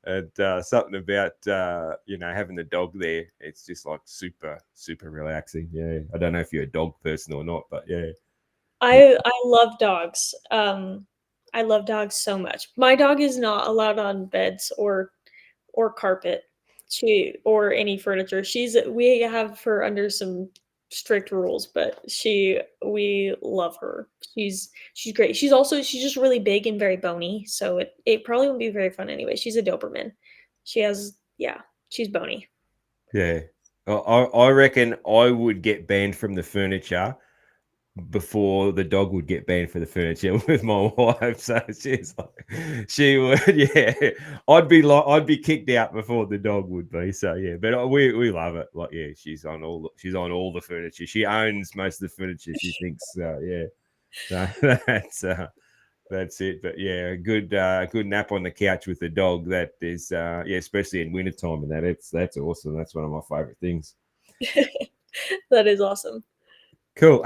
Speaker 1: and something about having the dog there. It's just like super relaxing. Yeah, I don't know if you're a dog person or not, but yeah.
Speaker 2: I love dogs. I love dogs so much. My dog is not allowed on beds or carpet. Or any furniture. We have her under some strict rules, but we love her. She's great. She's just really big and very bony, so it probably won't be very fun anyway. She's a Doberman. Yeah, she's bony.
Speaker 1: Yeah. I reckon I would get banned from the furniture before the dog would get banned for the furniture with my wife. So she would, yeah. I'd be kicked out before the dog would be. So yeah, but we love it. Like yeah, she's on all the furniture. She owns most of the furniture. She thinks, yeah. So that's it. But yeah, a good nap on the couch with the dog. That is, yeah, especially in wintertime and that's awesome. That's one of my favorite things.
Speaker 2: That is awesome.
Speaker 1: Cool.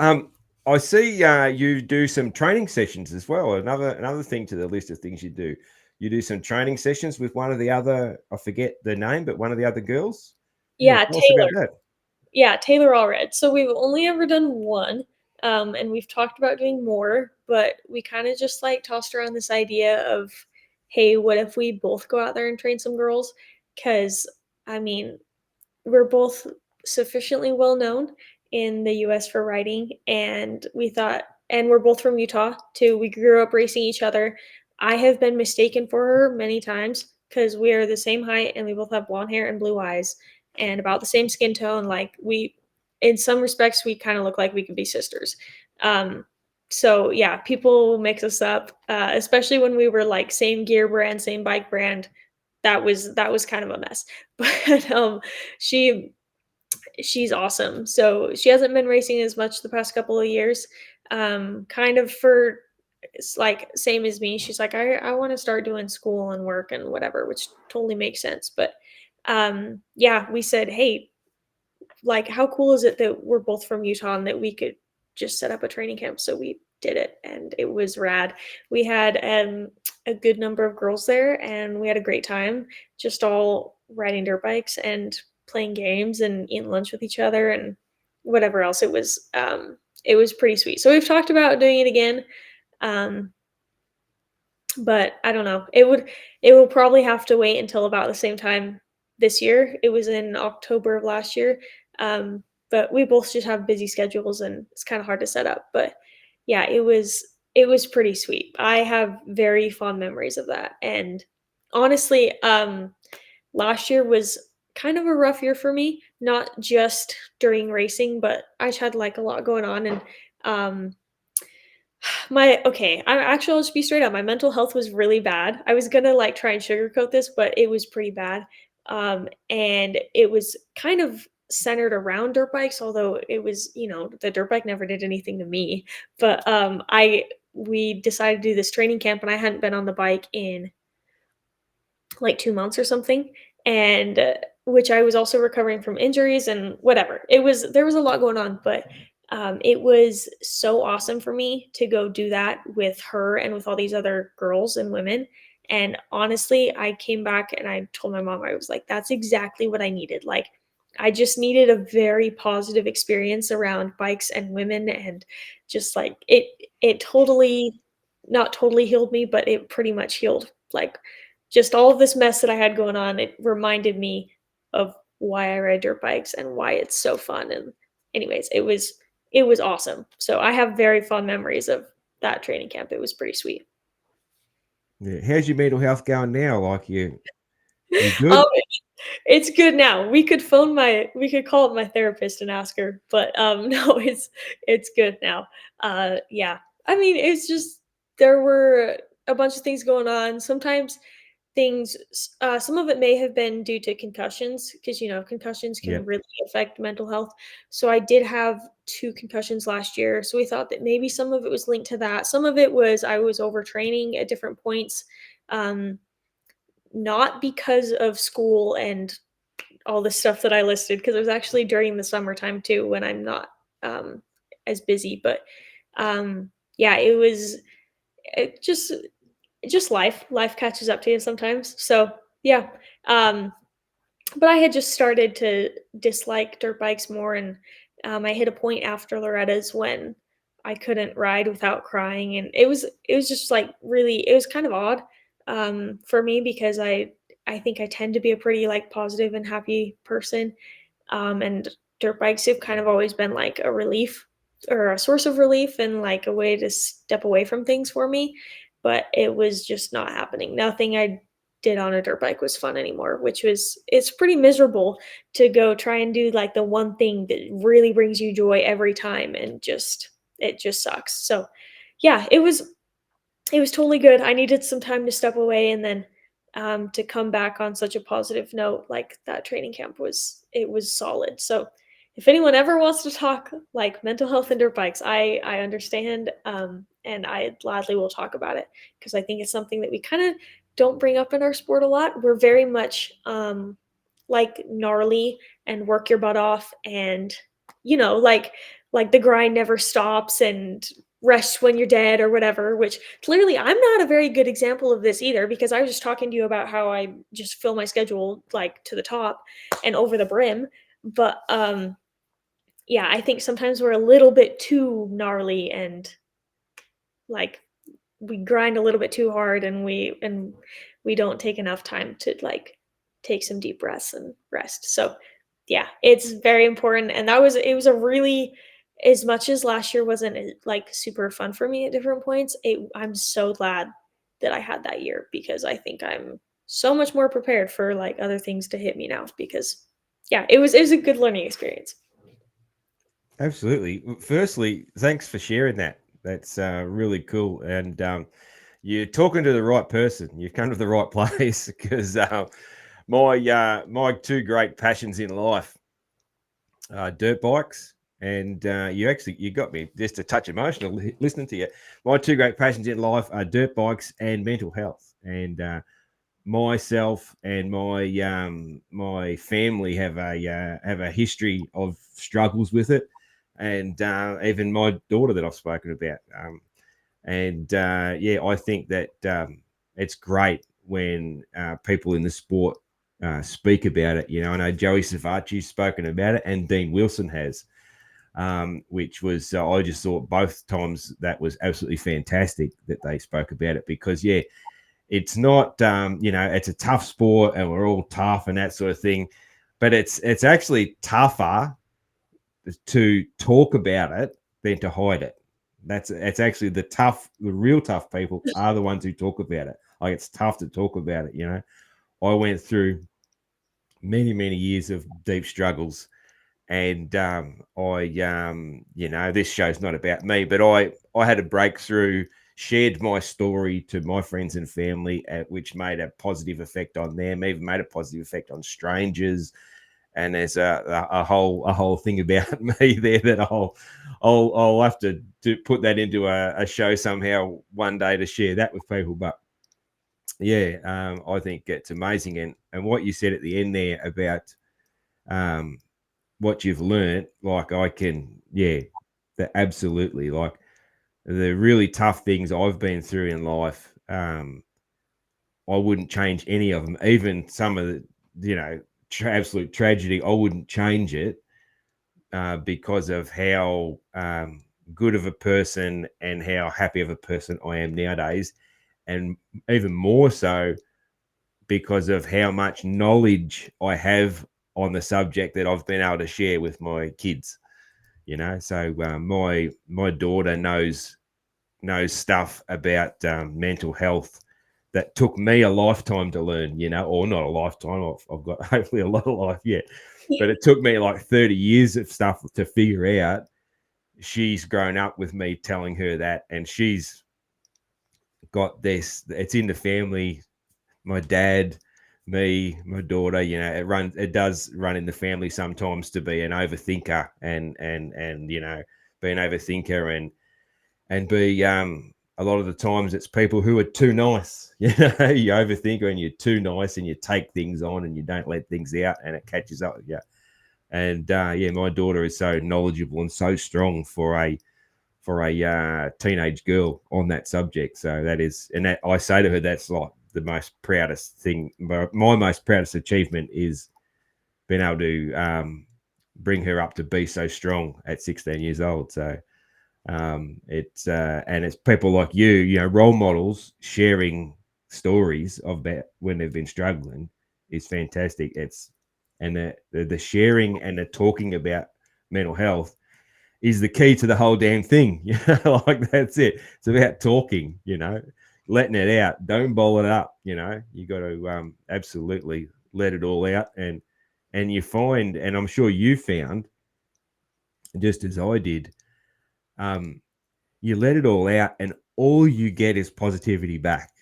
Speaker 1: I see you do some training sessions as well. Another thing to the list of things you do. You do some training sessions with one of the other, I forget the name, but one of the other girls. Yeah,
Speaker 2: Yeah,
Speaker 1: tell us about
Speaker 2: Taylor.
Speaker 1: that.
Speaker 2: Yeah, Taylor Allred. So we've only ever done one, and we've talked about doing more, but we kind of just like tossed around this idea of, hey, what if we both go out there and train some girls? Because I mean, we're both sufficiently well known in the US for riding, and we thought, and we're both from Utah too. We grew up racing each other. I have been mistaken for her many times because we are the same height and we both have blonde hair and blue eyes and about the same skin tone. Like in some respects, we kind of look like we could be sisters. Um, so yeah, people mix us up, especially when we were like same gear brand, same bike brand. That was kind of a mess. But she she's awesome. So she hasn't been racing as much the past couple of years. Kind of for it's like same as me. She's like, I want to start doing school and work and whatever, which totally makes sense. But yeah, we said, hey, like how cool is it that we're both from Utah and that we could just set up a training camp? So we did it and it was rad. We had a good number of girls there and we had a great time just all riding dirt bikes and playing games and eating lunch with each other and whatever else. It was pretty sweet. So we've talked about doing it again. Um, but I don't know. It will probably have to wait until about the same time this year. It was in October of last year. but we both just have busy schedules and it's kind of hard to set up. But yeah, it was pretty sweet. I have very fond memories of that. And honestly, last year was kind of a rough year for me, not just during racing, but I just had like a lot going on. And um I'll just be straight up. My mental health was really bad. I was gonna like try and sugarcoat this, but it was pretty bad. And it was kind of centered around dirt bikes, although it was, the dirt bike never did anything to me. But I we decided to do this training camp, and I hadn't been on the bike in like 2 months or something, and which I was also recovering from injuries and whatever. There was a lot going on, but it was so awesome for me to go do that with her and with all these other girls and women. And honestly, I came back and I told my mom, I was like, that's exactly what I needed. Like, I just needed a very positive experience around bikes and women, and just like it totally, not totally healed me, but it pretty much healed like just all of this mess that I had going on. It reminded me of why I ride dirt bikes and why it's so fun. And anyways, it was awesome. So I have very fond memories of that training camp. It was pretty sweet.
Speaker 1: Yeah. How's your mental health going now? Like you
Speaker 2: Um,
Speaker 1: good?
Speaker 2: it's good now. We could call up my therapist and ask her, but no, it's good now. Yeah. I mean, it's just there were a bunch of things going on. Sometimes some of it may have been due to concussions, because concussions
Speaker 1: Yeah.
Speaker 2: can really affect mental health. So I did have 2 concussions last year, so we thought that maybe some of it was linked to that. Some of it was I was overtraining at different points, um, not because of school and all the stuff that I listed, because it was actually during the summertime too, when I'm not um, as busy. But yeah, it just life catches up to you sometimes. So yeah, um but I had just started to dislike dirt bikes more, and I hit a point after Loretta's when I couldn't ride without crying, and it was just like really, it was kind of odd for me, because I think I tend to be a pretty like positive and happy person, and dirt bikes have kind of always been like a relief, or a source of relief, and like a way to step away from things for me. But it was just not happening. Nothing I did on a dirt bike was fun anymore, it's pretty miserable to go try and do like the one thing that really brings you joy every time, and it just sucks. So yeah, it was totally good. I needed some time to step away, and then to come back on such a positive note, like that training camp was solid. So if anyone ever wants to talk like mental health and dirt bikes, I understand, and I gladly will talk about it, because I think it's something that we kind of don't bring up in our sport a lot. We're very much like gnarly and work your butt off, and like the grind never stops, and rest when you're dead or whatever, which clearly I'm not a very good example of this either, because I was just talking to you about how I just fill my schedule like to the top and over the brim. But yeah, I think sometimes we're a little bit too gnarly, and like we grind a little bit too hard, and we don't take enough time to like take some deep breaths and rest. So yeah, it's very important. And it was a really, as much as last year wasn't like super fun for me at different points, I'm so glad that I had that year, because I think I'm so much more prepared for like other things to hit me now, because yeah, it was a good learning experience.
Speaker 1: Absolutely. Firstly, thanks for sharing that. That's really cool. And you're talking to the right person. You've come to the right place, because my two great passions in life are dirt bikes. And you got me just a touch emotional listening to you. My two great passions in life are dirt bikes and mental health. And myself and my family have a history of struggles with it, and even my daughter that I've spoken about. Yeah, I think that it's great when people in the sport speak about it. I know Joey Savachi's spoken about it, and Dean Wilson has, which was I just thought both times that was absolutely fantastic that they spoke about it, because yeah, it's not it's a tough sport and we're all tough and that sort of thing, but it's actually tougher to talk about it than to hide it. That's actually the real tough people are the ones who talk about it. Like, it's tough to talk about it. I went through many years of deep struggles, and this show's not about me, but I had a breakthrough, shared my story to my friends and family, which made a positive effect on them, even made a positive effect on strangers. And there's a whole thing about me there that I'll have to put that into a show somehow one day to share that with people. But yeah, I think it's amazing, and what you said at the end there about what you've learned, like, I can, yeah, absolutely, like, the really tough things I've been through in life, I wouldn't change any of them, even some of the, absolute tragedy. I wouldn't change it, because of how good of a person and how happy of a person I am nowadays, and even more so because of how much knowledge I have on the subject that I've been able to share with my kids. So my daughter knows stuff about mental health that took me a lifetime to learn, or not a lifetime. I've got hopefully a lot of life yet, but it took me like 30 years of stuff to figure out. She's grown up with me telling her that, and she's got this. It's in the family. My dad, me, my daughter. It does run in the family sometimes to be an overthinker, and be an overthinker, and be a lot of the times it's people who are too nice. You overthink, and you're too nice, and you take things on, and you don't let things out, and it catches up with you. And my daughter is so knowledgeable and so strong for a teenage girl on that subject. So that is, and that I say to her, that's like the most proudest thing. My most proudest achievement is being able to bring her up to be so strong at 16 years old. So it's people like role models sharing stories about when they've been struggling is fantastic. And the sharing and the talking about mental health is the key to the whole damn thing. Like, that's it. It's about talking, letting it out. Don't bottle it up. You got to absolutely let it all out. And you find, and I'm sure you found, just as I did, you let it all out, and all you get is positivity back.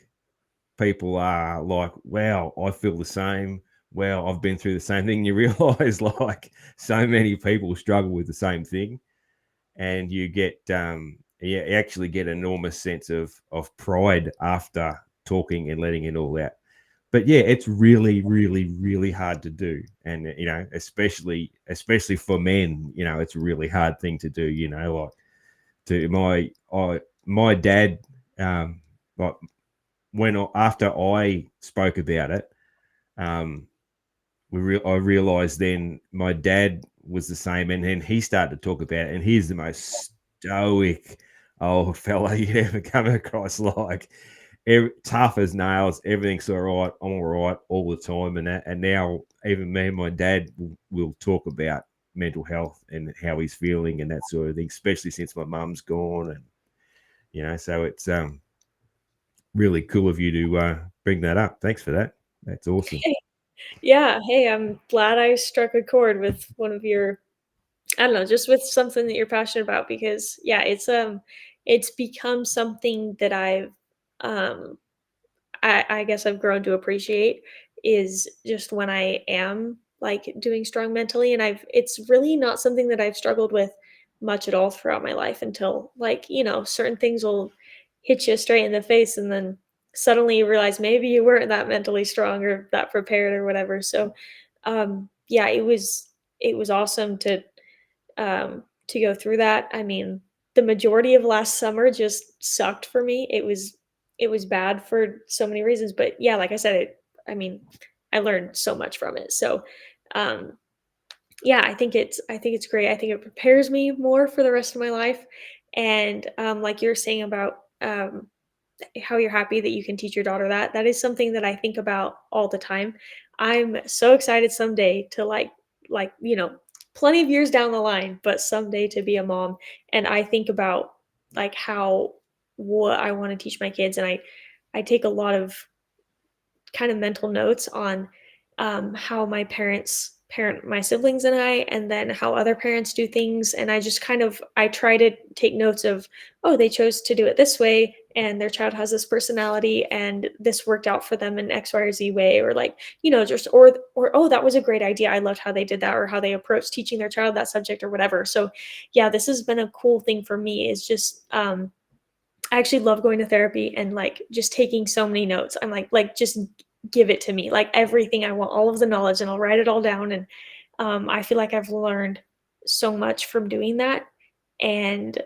Speaker 1: People are like, wow, I feel the same. Wow, I've been through the same thing. You realize, like, so many people struggle with the same thing, and you get you actually get an enormous sense of pride after talking and letting it all out. But yeah, it's really, really, really hard to do, and especially for men, it's a really hard thing to do. Like, to my dad, like, after I spoke about it, I realized then my dad was the same, and then he started to talk about it, and he's the most stoic old fella you'd ever come across. Like, tough as nails, everything's all right, I'm all right all the time, and now even me and my dad will talk about mental health and how he's feeling and that sort of thing, especially since my mum's gone. And so it's really cool of you to bring that up. Thanks for that. That's awesome.
Speaker 2: Yeah, hey, I'm glad I struck a chord with one of your, I don't know, just with something that you're passionate about, because yeah, it's become something that um I guess I've grown to appreciate, is just when I am like doing strong mentally. And it's really not something that I've struggled with much at all throughout my life until, like, certain things will hit you straight in the face, and then suddenly you realize maybe you weren't that mentally strong or that prepared or whatever. So yeah, it was awesome to go through that. I mean, the majority of last summer just sucked for me. It was bad for so many reasons, but yeah, like I said, I mean, I learned so much from it. So, um, yeah, I think it's great. I think it prepares me more for the rest of my life. And like you're saying about how you're happy that you can teach your daughter that is something that I think about all the time. I'm so excited someday to like plenty of years down the line, but someday to be a mom. And I think about like what I want to teach my kids, and I take a lot of kind of mental notes on how my parents parent my siblings and I, and then how other parents do things. And I just I try to take notes of, oh, they chose to do it this way, and their child has this personality, and this worked out for them in X, Y, or Z way, or like, just or oh, that was a great idea. I loved how they did that, or how they approached teaching their child that subject or whatever. So yeah, this has been a cool thing for me. Is just I actually love going to therapy and like just taking so many notes. I'm like just give it to me, like everything I want, all of the knowledge, and I'll write it all down. And I feel like I've learned so much from doing that. And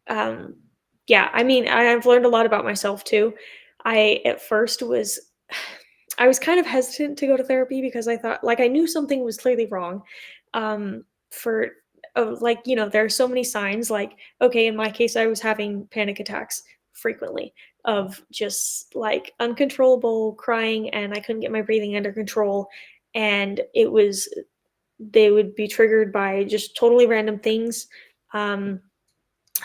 Speaker 2: um, yeah, I mean, I've learned a lot about myself too. I at first was I was kind of hesitant to go to therapy because I thought like I knew something was clearly wrong. For like there are so many signs. Like okay, in my case, I was having panic attacks frequently of just like uncontrollable crying, and I couldn't get my breathing under control. And they would be triggered by just totally random things. Um,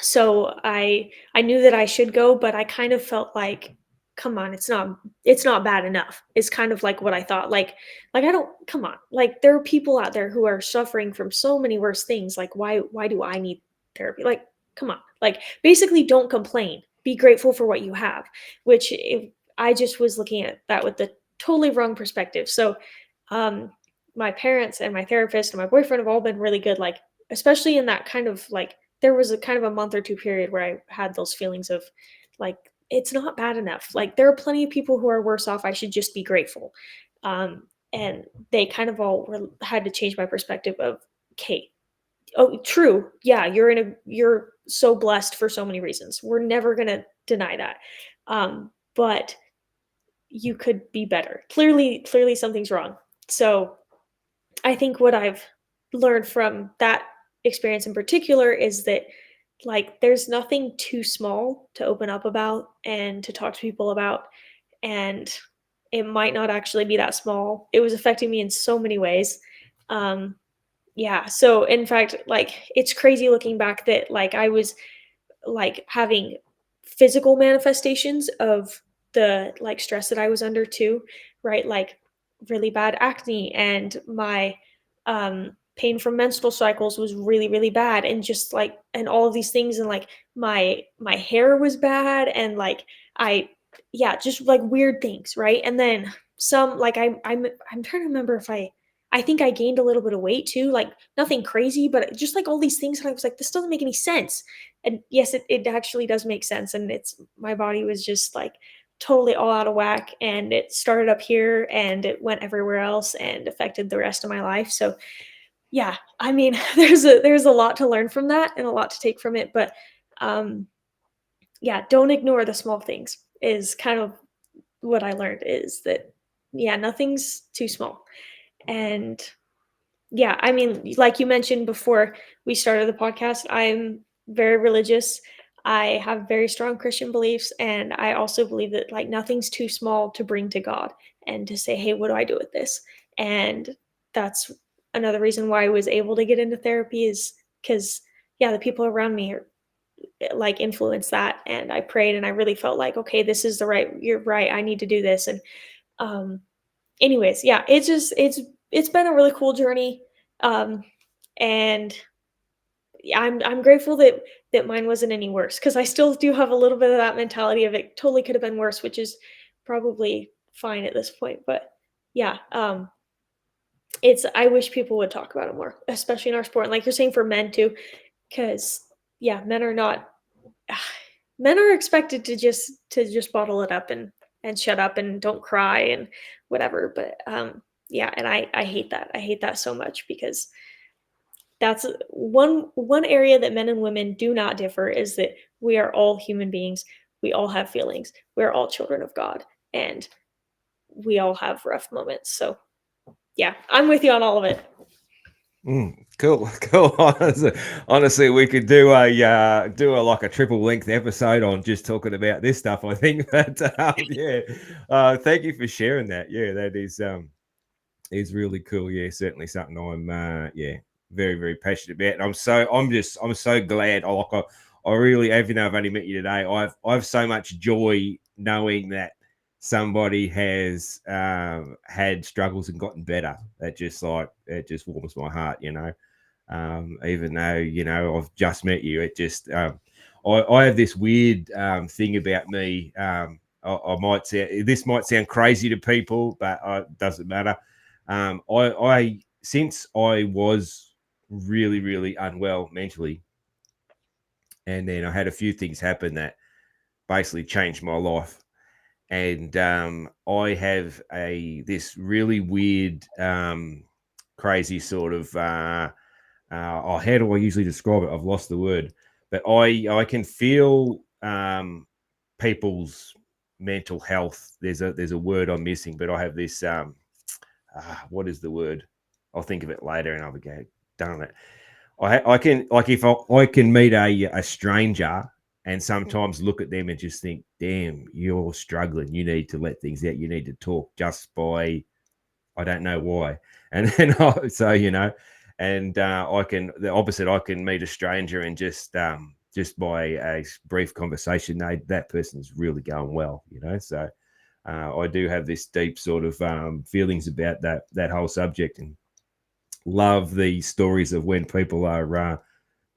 Speaker 2: so I knew that I should go, but I kind of felt like, come on, it's not bad enough. It's kind of like what I thought. Like I don't come on. Like there are people out there who are suffering from so many worse things. Like why do I need therapy? Like come on. Like basically don't complain. Be grateful for what you have, which I just was looking at that with the totally wrong perspective. So um my parents and my therapist and my boyfriend have all been really good, like especially in that kind of like there was a kind of a month or two period where I had those feelings of like it's not bad enough. Like there are plenty of people who are worse off. I should just be grateful. And they kind of had to change my perspective of okay, oh true, yeah, you're so blessed for so many reasons. We're never gonna deny that. But you could be better. Clearly something's wrong. So I think what I've learned from that experience in particular is that like there's nothing too small to open up about and to talk to people about. And it might not actually be that small. It was affecting me in so many ways. Um yeah, so in fact, like it's crazy looking back that like I was like having physical manifestations of the like stress that I was under too, right? Like really bad acne, and my pain from menstrual cycles was really really bad, and just like and all of these things, and like my hair was bad, and like I yeah, just like weird things, right? And then some like I'm trying to remember if I think I gained a little bit of weight too, like nothing crazy, but just like all these things, and I was like, this doesn't make any sense. And yes, it actually does make sense. And it's my body was just like totally all out of whack, and it started up here and it went everywhere else and affected the rest of my life. So yeah, I mean, there's a lot to learn from that and a lot to take from it. But um yeah, don't ignore the small things is kind of what I learned, is that yeah, nothing's too small. And yeah, I mean, like you mentioned before we started the podcast, I'm very religious. I have very strong Christian beliefs, and I also believe that like nothing's too small to bring to God and to say, "Hey, what do I do with this?" And that's another reason why I was able to get into therapy, is cuz yeah, the people around me are like influence that, and I prayed and I really felt like, "Okay, this is the right you're right. I need to do this." And um anyways, yeah, it's been a really cool journey. Um, and yeah, I'm grateful that mine wasn't any worse, because I still do have a little bit of that mentality of it totally could have been worse, which is probably fine at this point. But yeah, it's I wish people would talk about it more, especially in our sport. And like you're saying for men too, because yeah, men are not men are expected to just bottle it up and shut up and don't cry and whatever. But yeah, and I hate that. I hate that so much, because that's one area that men and women do not differ, is that we are all human beings. We all have feelings. We're all children of God, and we all have rough moments. So yeah, I'm with you on all of it.
Speaker 1: Cool, cool. Honestly, we could do a like a triple length episode on just talking about this stuff, I think. But yeah, thank you for sharing that. Yeah, that is really cool. Yeah, certainly something I'm yeah very, very passionate about. And I'm so glad. I really, even though I've only met you today, I've so much joy knowing that somebody has had struggles and gotten better. It just warms my heart, even though, I've just met you, it just, I have this weird thing about me. This might sound crazy to people, but it doesn't matter. Since I was really, really unwell mentally, and then I had a few things happen that basically changed my life. And I have this really weird, crazy sort of, how do I usually describe it? I've lost the word, but I can feel people's mental health. There's a word I'm missing, but I have this, what is the word? I'll think of it later and I'll go, darn it. I can, like, if I can meet a stranger and sometimes look at them and just think, damn, you're struggling. You need to let things out. You need to talk just by, I don't know why. And then, the opposite, I can meet a stranger and just by a brief conversation, that person's really going well, So I do have this deep sort of feelings about that whole subject, and love the stories of when people are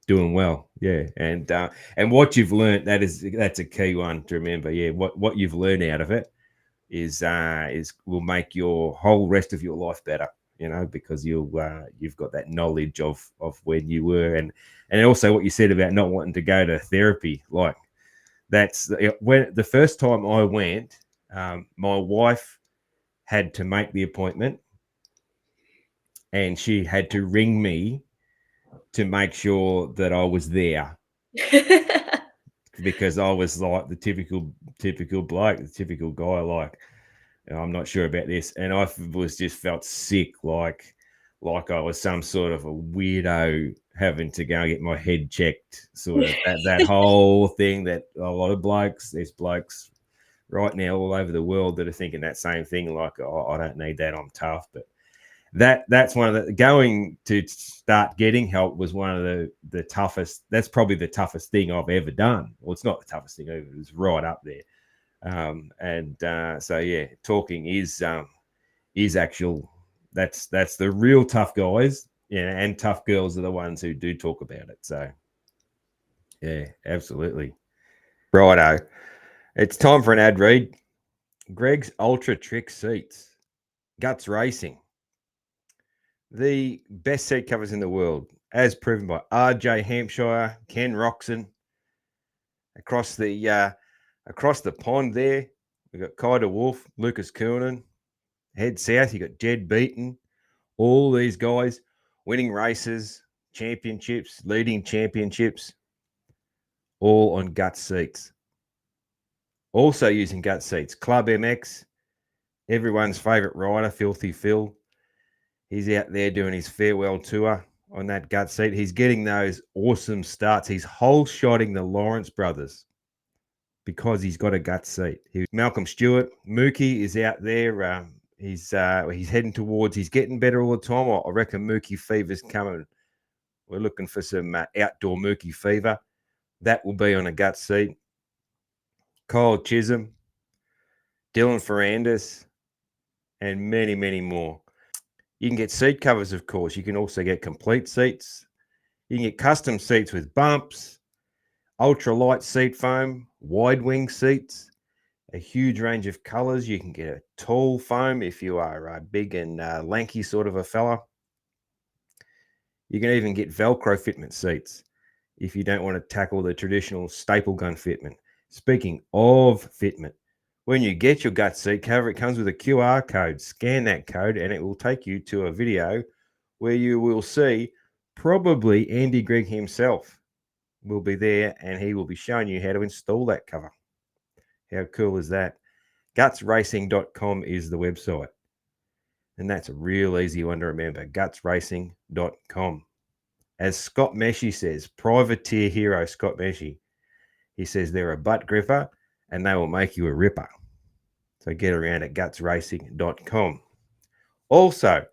Speaker 1: doing well. Yeah. And what you've learned, that's a key one to remember. Yeah. What you've learned out of it is will make your whole rest of your life better, because you've got that knowledge of when you were, and also what you said about not wanting to go to therapy. Like, that's when the first time I went, my wife had to make the appointment, and she had to ring me to make sure that I was there, because I was like the typical bloke, the typical guy. Like, I'm not sure about this, and I just felt sick, like I was some sort of a weirdo having to go and get my head checked. Sort of that whole thing that a lot of there's blokes right now all over the world that are thinking that same thing. Like, oh, I don't need that. I'm tough, but. That's one of the, going to start getting help was one of the toughest. That's probably the toughest thing I've ever done. Well, it's not the toughest thing ever. It was right up there. So yeah, talking is actual. That's the real tough guys, and tough girls are the ones who do talk about it. So yeah, absolutely. Righto. It's time for an ad read. Greg's Ultra Trick Seats. Guts Racing. The best seat covers in the world, as proven by RJ Hampshire, Ken Roxon. Across the pond there, we've got Kai de Wolf, Lucas Kernan. Head south, you got Jed Beaton. All these guys winning races, championships, leading championships, all on Guts seats. Also using Guts seats, Club MX, everyone's favourite rider, Filthy Phil. He's out there doing his farewell tour on that Guts seat. He's getting those awesome starts. He's whole-shotting the Lawrence brothers because he's got a Guts seat. Malcolm Stewart, Mookie is out there. He's heading towards. He's getting better all the time. I reckon Mookie fever's coming. We're looking for some outdoor Mookie fever. That will be on a Guts seat. Kyle Chisholm, Dylan Ferrandis, and many, many more. You can get seat covers, of course. You can also get complete seats. You can get custom seats with bumps, ultralight seat foam, wide wing seats, a huge range of colors. You can get a tall foam if you are big and lanky sort of a fella. You can even get Velcro fitment seats if you don't want to tackle the traditional staple gun fitment. Speaking of fitment, when you get your Guts seat cover, it comes with a QR code. Scan that code and it will take you to a video where you will see probably Andy Gregg himself will be there, and he will be showing you how to install that cover. How cool is that? Gutsracing.com is the website. And that's a real easy one to remember. Gutsracing.com. As Scott Meshy says, privateer hero Scott Meshy, he says they're a butt gripper and they will make you a ripper. So get around at gutsracing.com. Also,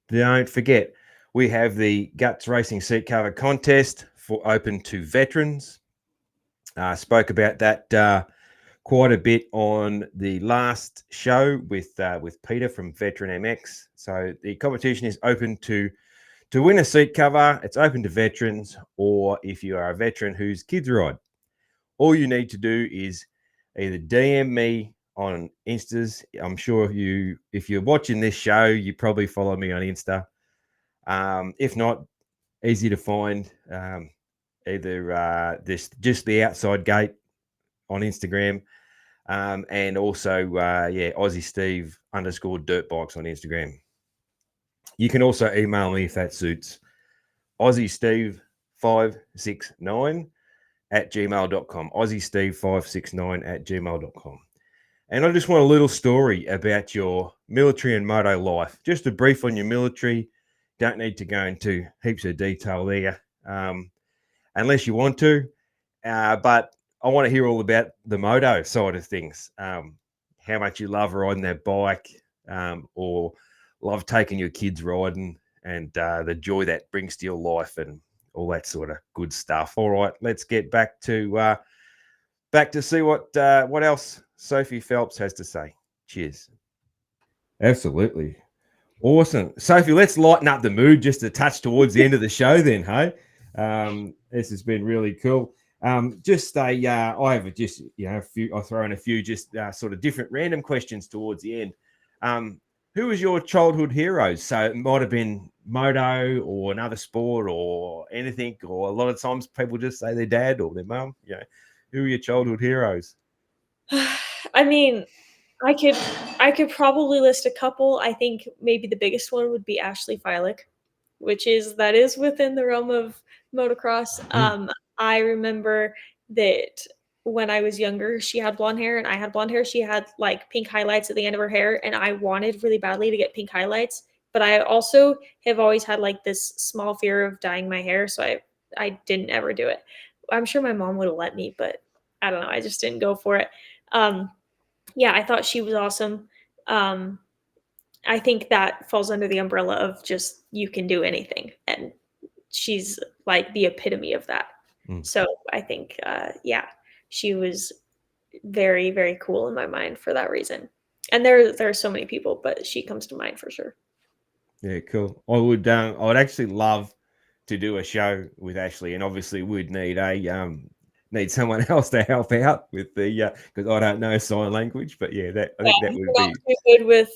Speaker 1: don't forget, We have the Guts Racing Seat Cover Contest for open to veterans. Spoke about that quite a bit on the last show with Peter from Veteran MX. So the competition is open to win a seat cover. It's open to veterans, or if you are a veteran whose kids ride. All you need to do is either DM me on Instas. I'm sure if you're watching this show, you probably follow me on Insta. If not, easy to find. Either just the outside gate on Instagram, and also Aussie Steve _dirtbikes on Instagram. You can also email me if that suits. Aussie Steve 569 @gmail.com. Aussie Steve 569 @gmail.com. And I just want a little story about your military and moto life. Just a brief on your military. Don't need to go into heaps of detail there, unless you want to. But I want to hear all about the moto side of things. How much you love riding that bike, or love taking your kids riding, and the joy that brings to your life and all that sort of good stuff. All right, let's get back to see what else Sophie Phelps has to say. Cheers. Absolutely. Awesome. Sophie, let's lighten up the mood just a touch towards the end of the show then, hey? This has been really cool. I have just, a few, I'll throw in a few just sort of different random questions towards the end. Who was your childhood heroes? So it might have been moto or another sport or anything, or a lot of times people just say their dad or their mum. Who are your childhood heroes?
Speaker 2: I mean, I could probably list a couple. I think maybe the biggest one would be Ashley Feilich, that is within the realm of motocross. I remember that when I was younger, she had blonde hair and I had blonde hair. She had like pink highlights at the end of her hair, and I wanted really badly to get pink highlights. But I also have always had like this small fear of dyeing my hair, so I didn't ever do it. I'm sure my mom would have let me, but I don't know. I just didn't go for it. Yeah, I thought she was awesome. I think that falls under the umbrella of just you can do anything, and she's like the epitome of that. So I think, she was very, very cool in my mind for that reason. And there are so many people, but she comes to mind for sure.
Speaker 1: Yeah, cool. I would actually love to do a show with Ashley, and obviously we'd need someone else to help out with the because I don't know sign language, but I think that would be
Speaker 2: too good with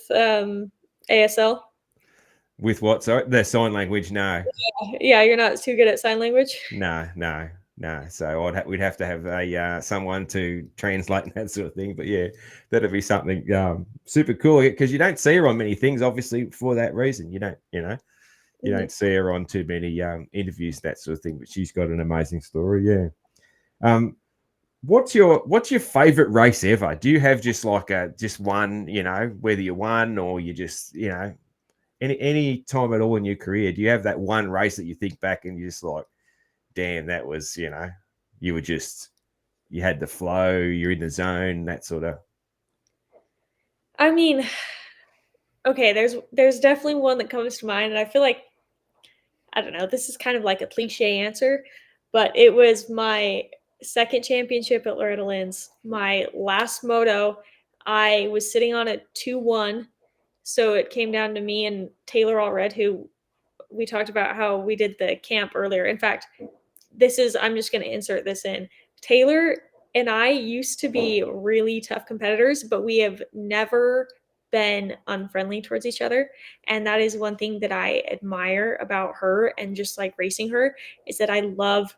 Speaker 2: ASL.
Speaker 1: With what? Sorry, the sign language. No,
Speaker 2: yeah, you're not too good at sign language.
Speaker 1: No. So we'd have to have someone to translate and that sort of thing. But yeah, that'd be something super cool, because you don't see her on many things. Obviously, for that reason, you don't see her on too many interviews, that sort of thing. But she's got an amazing story. Yeah. What's your favorite race ever? Do you have just one? Whether you won or you just any time at all in your career, do you have that one race that you think back and you're just like, damn, that was, you had the flow, you're in the zone, that sort of.
Speaker 2: I mean, okay, there's definitely one that comes to mind, and I feel like, I don't know, this is kind of like a cliche answer, but it was my second championship at Loretta Lynn's. My last moto, I was sitting on a 2-1, so it came down to me and Taylor Allred, who we talked about how we did the camp earlier. In fact, I'm just going to insert this in. Taylor and I used to be really tough competitors, but we have never been unfriendly towards each other. And that is one thing that I admire about her, and just like racing her, is that I love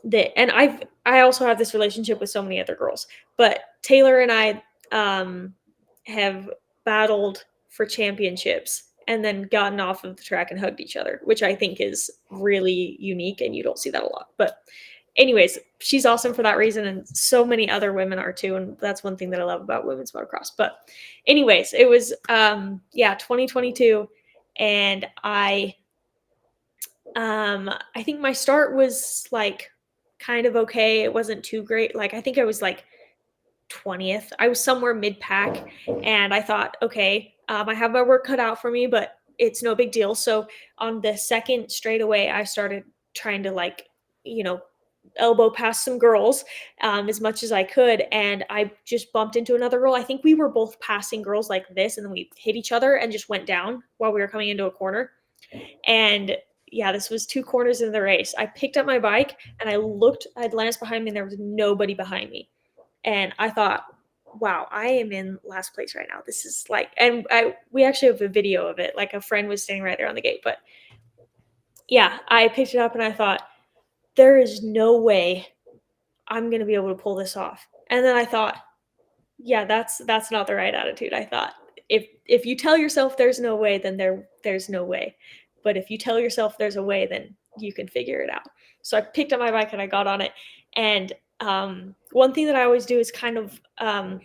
Speaker 2: that. And I also have this relationship with so many other girls, but Taylor and I have battled for championships and then gotten off of the track and hugged each other, which I think is really unique, and you don't see that a lot. But anyways, she's awesome for that reason, and so many other women are too, and that's one thing that I love about women's motocross. But anyways, it was 2022, and I think my start was like kind of okay. It wasn't too great. Like, I think I was like 20th. I was somewhere mid-pack, and I thought, okay, I have my work cut out for me, but it's no big deal. So on the second straightaway, I started trying to like, you know, elbow past some girls as much as I could. And I just bumped into another girl. I think we were both passing girls like this, and then we hit each other and just went down while we were coming into a corner. And yeah, this was 2 corners in the race. I picked up my bike and I looked, I'd glanced behind me and there was nobody behind me. And I thought, wow, I am in last place right now. This is like, and we actually have a video of it. Like a friend was standing right there on the gate. But yeah, I picked it up and I thought, there is no way I'm going to be able to pull this off. And then I thought, yeah, that's not the right attitude. I thought, if you tell yourself there's no way, then there's no way. But if you tell yourself there's a way, then you can figure it out. So I picked up my bike and I got on it. And one thing that I always do is kind of I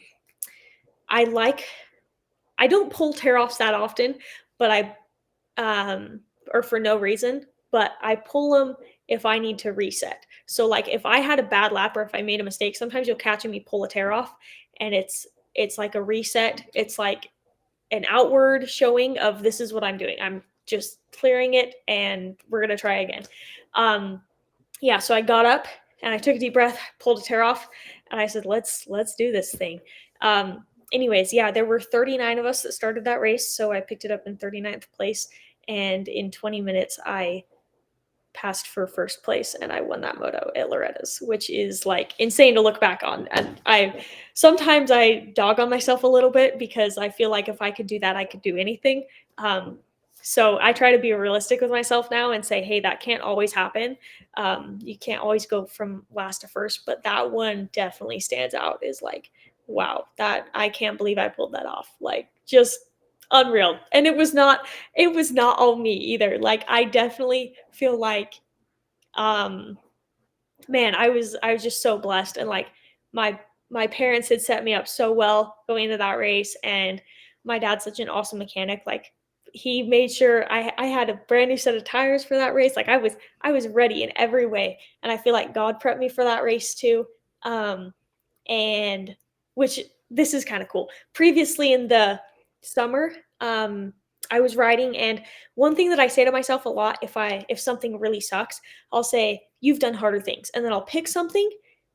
Speaker 2: don't pull tear offs that often, but or for no reason, but I pull them if I need to reset. So like if I had a bad lap or if I made a mistake, sometimes you'll catch me pull a tear off, and it's like a reset. It's like an outward showing of this is what I'm doing. I'm just clearing it and we're going to try again. Yeah. So I got up and I took a deep breath, pulled a tear off, and I said, let's do this thing. Anyways, yeah, there were 39 of us that started that race. So I picked it up in 39th place. And in 20 minutes, I passed for first place and I won that moto at Loretta's, which is like insane to look back on. And sometimes I dog on myself a little bit because I feel like if I could do that, I could do anything. So I try to be realistic with myself now and say, hey, that can't always happen. You can't always go from last to first, but that one definitely stands out is like, wow, that I can't believe I pulled that off. Like just unreal. And it was not all me either. Like I definitely feel like man, I was just so blessed, and like my parents had set me up so well going into that race, and my dad's such an awesome mechanic. Like he made sure I had a brand new set of tires for that race. Like I was ready in every way, and I feel like God prepped me for that race too. And which this is kind of cool. Previously in the summer, I was riding, and one thing that I say to myself a lot if something really sucks, I'll say, you've done harder things. And then I'll pick something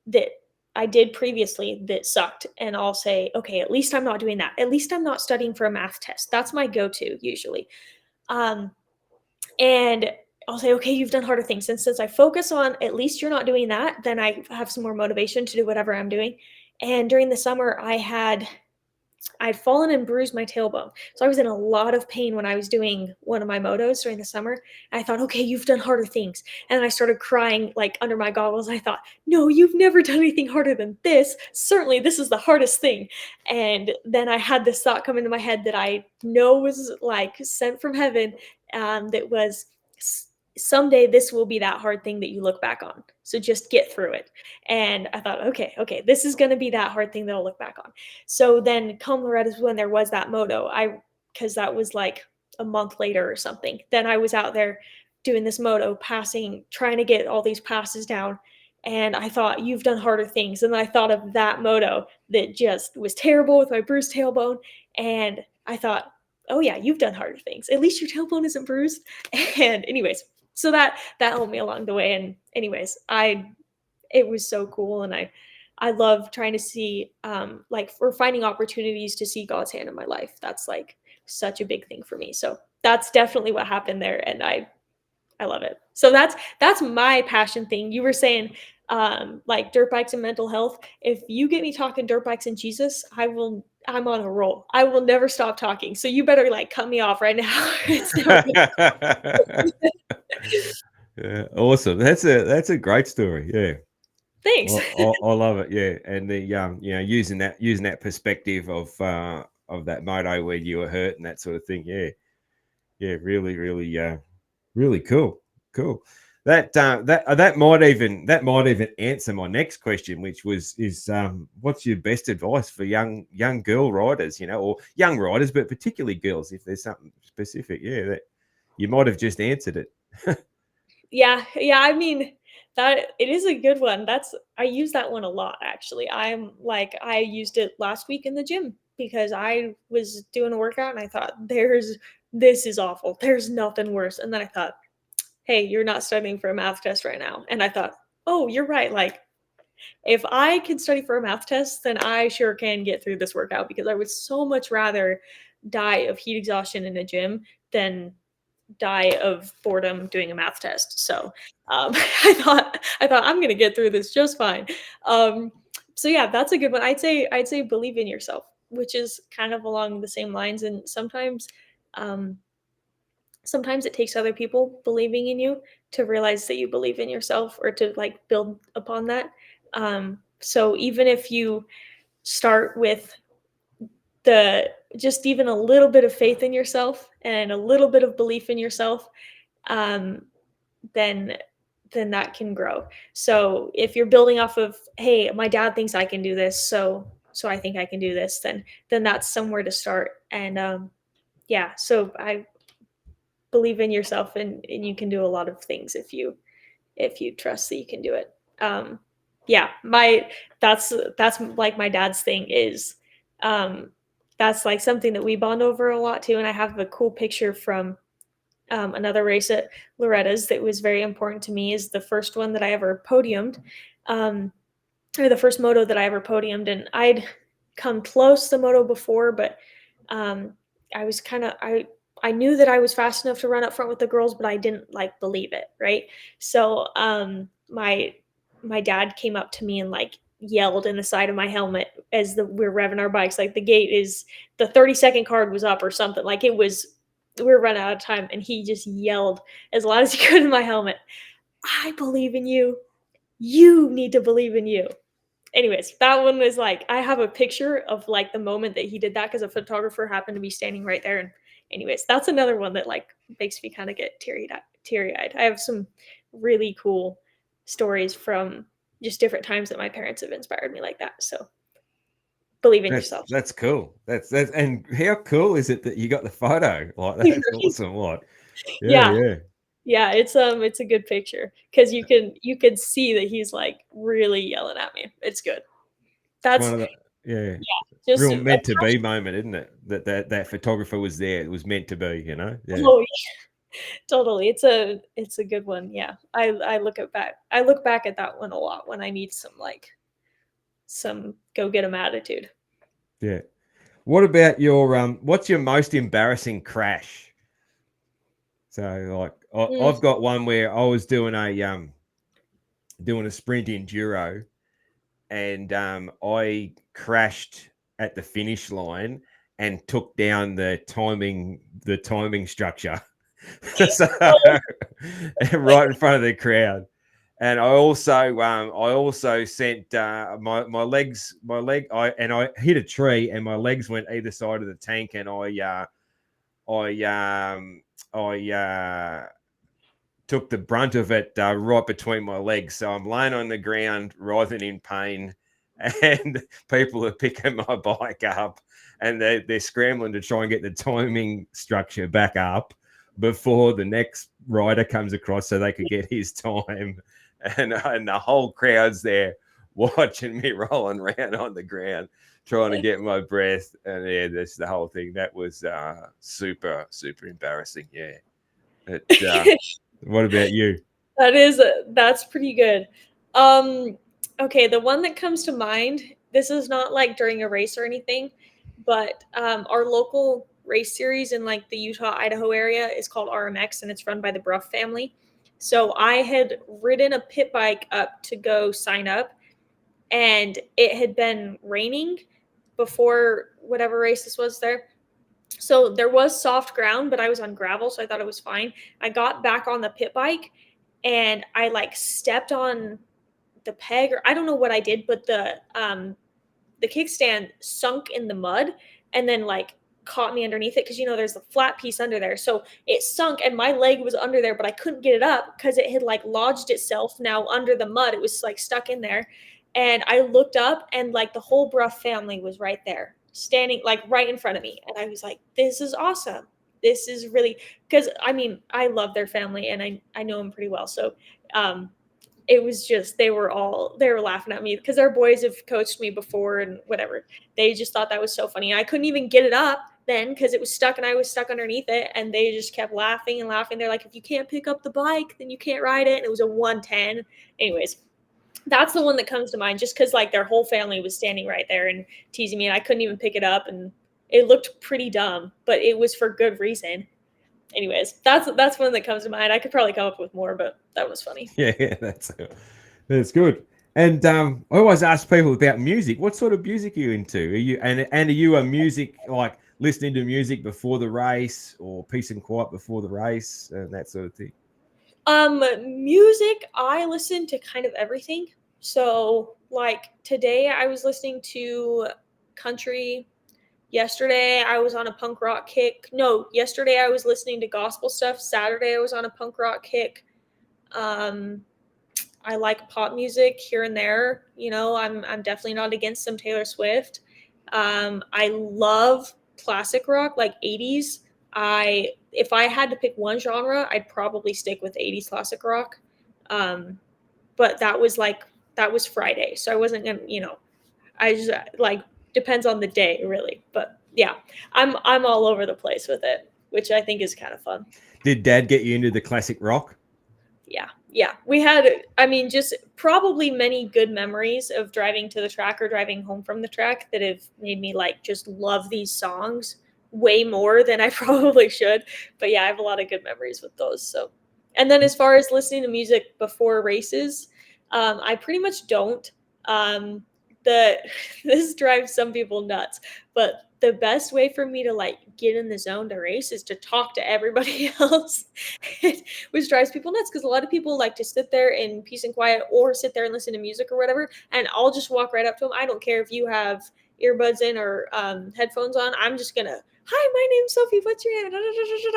Speaker 2: that I did previously that sucked, and I'll say, okay, at least I'm not doing that. At least I'm not studying for a math test. That's my go-to usually. And I'll say, okay, you've done harder things. And since I focus on at least you're not doing that, then I have some more motivation to do whatever I'm doing. And during the summer, I'd fallen and bruised my tailbone. So I was in a lot of pain when I was doing one of my motos during the summer. I thought, okay, you've done harder things. And then I started crying like under my goggles. I thought, no, you've never done anything harder than this. Certainly this is the hardest thing. And then I had this thought come into my head that I know was like sent from heaven. That was someday this will be that hard thing that you look back on. So just get through it. And I thought, okay, this is going to be that hard thing that I'll look back on. So then come Loretta's when there was that moto, because that was like a month later or something. Then I was out there doing this moto, passing, trying to get all these passes down. And I thought, you've done harder things. And then I thought of that moto that just was terrible with my bruised tailbone. And I thought, oh yeah, you've done harder things. At least your tailbone isn't bruised. And anyways, so that helped me along the way. And anyways, it was so cool. And I love trying to see, like we're finding opportunities to see God's hand in my life. That's like such a big thing for me. So that's definitely what happened there. And I love it. So that's my passion thing. You were saying, like dirt bikes and mental health. If you get me talking dirt bikes and Jesus, I'm on a roll. I will never stop talking. So you better like cut me off right now.
Speaker 1: Yeah, awesome. That's a great story. Yeah.
Speaker 2: Thanks.
Speaker 1: I love it. Yeah. And the using that perspective of that moto where you were hurt and that sort of thing. Yeah. Yeah, really, really really cool. Cool. That might even answer my next question, which is what's your best advice for young girl riders, or young riders, but particularly girls, if there's something specific, that you might have just answered it.
Speaker 2: Yeah. I mean, that it is a good one. I use that one a lot, actually. I used it last week in the gym because I was doing a workout and I thought there's this is awful. There's nothing worse. And then I thought, hey, you're not studying for a math test right now. And I thought, oh, you're right. Like, if I can study for a math test, then I sure can get through this workout, because I would so much rather die of heat exhaustion in a gym than die of boredom doing a math test. So I thought I'm gonna get through this just fine. So yeah, that's a good one. I'd say believe in yourself, which is kind of along the same lines. And um, sometimes it takes other people believing in you to realize that you believe in yourself, or to like build upon that. So even if you start with the just even a little bit of faith in yourself and a little bit of belief in yourself, um, then that can grow. So if you're building off of, hey, my dad thinks I can do this, so I think I can do this, then that's somewhere to start. And yeah, so I believe in yourself, and you can do a lot of things if you trust that you can do it. Yeah, that's like my dad's thing is, um, that's like something that we bond over a lot too. And I have a cool picture from another race at Loretta's that was very important to me. Is the first one that I ever podiumed, um, or the first moto that I ever podiumed. And I'd come close to moto before, but um, I was kind of I knew that I was fast enough to run up front with the girls, but I didn't like believe it, right? So my dad came up to me and like yelled in the side of my helmet as we're revving our bikes, like the 30-second card was up or something, like it was, we were running out of time, and he just yelled as loud as he could in my helmet, I believe in you. You need to believe in you. Anyways, that one was like, I have a picture of like the moment that he did that, because a photographer happened to be standing right there. And anyways, that's another one that like makes me kind of get teary-eyed. I have some really cool stories from just different times that my parents have inspired me like that. So believe in yourself.
Speaker 1: That's cool. That's and how cool is it that you got the photo? Like that's awesome. Like, yeah,
Speaker 2: Yeah.
Speaker 1: yeah.
Speaker 2: Yeah, it's a good picture, because you can see that he's like really yelling at me. It's good.
Speaker 1: It's
Speaker 2: That's
Speaker 1: one of the yeah,
Speaker 2: just
Speaker 1: real meant to be moment, isn't it? That photographer was there. It was meant to be, you know? Yeah.
Speaker 2: oh, totally. It's a good one. Yeah. I look back at that one a lot when I need some go get 'em attitude.
Speaker 1: Yeah. What about your what's your most embarrassing crash? So like
Speaker 2: Mm.
Speaker 1: I've got one where I was doing a sprint enduro, and I crashed at the finish line and took down the timing structure. So right in front of the crowd. And I also sent my I hit a tree, and my legs went either side of the tank, and I took the brunt of it right between my legs. So I'm laying on the ground, writhing in pain, and people are picking my bike up, and they're scrambling to try and get the timing structure back up before the next rider comes across so they could get his time. And the whole crowd's there watching me rolling around on the ground, trying to get my breath. And yeah, that's the whole thing. That was super, super embarrassing. Yeah. It, what about you?
Speaker 2: That's pretty good. Um, okay, the one that comes to mind, this is not like during a race or anything, but our local race series in like the Utah, Idaho area is called RMX, and it's run by the Bruff family. So I had ridden a pit bike up to go sign up, and it had been raining before whatever race this was there. So there was soft ground, but I was on gravel, so I thought it was fine. I got back on the pit bike, and I like stepped on the peg, or I don't know what I did, but the kickstand sunk in the mud, and then like caught me underneath it, because there's a flat piece under there. So it sunk, and my leg was under there, but I couldn't get it up because it had like lodged itself now under the mud. It was like stuck in there. And I looked up, and like the whole Bruff family was right there, standing like right in front of me. And I was like, this is awesome. This is really, because I mean, I love their family, and I know them pretty well. So um it was just, they were laughing at me because their boys have coached me before and whatever. They just thought that was so funny. I couldn't even get it up then because it was stuck and I was stuck underneath it, and they just kept laughing and laughing. They're like, if you can't pick up the bike, then you can't ride it. And it was a 110. Anyways, that's the one that comes to mind, just because like their whole family was standing right there and teasing me, and I couldn't even pick it up, and it looked pretty dumb, but it was for good reason. Anyways, that's one that comes to mind. I could probably come up with more, but that was funny.
Speaker 1: Yeah, that's good. And I always ask people about music. What sort of music are you into? Are you a music, like listening to music before the race, or peace and quiet before the race, and that sort of thing?
Speaker 2: Music, I listen to kind of everything. So like today I was listening to country. Yesterday I was on a punk rock kick. No, yesterday I was listening to gospel stuff. Saturday I was on a punk rock kick. I like pop music here and there. You know, I'm definitely not against some Taylor Swift. I love classic rock, like 80s. If I had to pick one genre, I'd probably stick with 80s classic rock. But that was Friday, so I wasn't gonna, I just like depends on the day really. But yeah, I'm all over the place with it, which I think is kind of fun.
Speaker 1: Did Dad get you into the classic rock?
Speaker 2: Yeah. We had, just probably many good memories of driving to the track or driving home from the track that have made me like just love these songs way more than I probably should. But yeah, I have a lot of good memories with those. So, and then as far as listening to music before races, I pretty much don't. This drives some people nuts, but the best way for me to like get in the zone to race is to talk to everybody else, which drives people nuts because a lot of people like to sit there in peace and quiet or sit there and listen to music or whatever. And I'll just walk right up to them. I don't care if you have earbuds in or headphones on. I'm just gonna, hi, my name's Sophie. What's your name?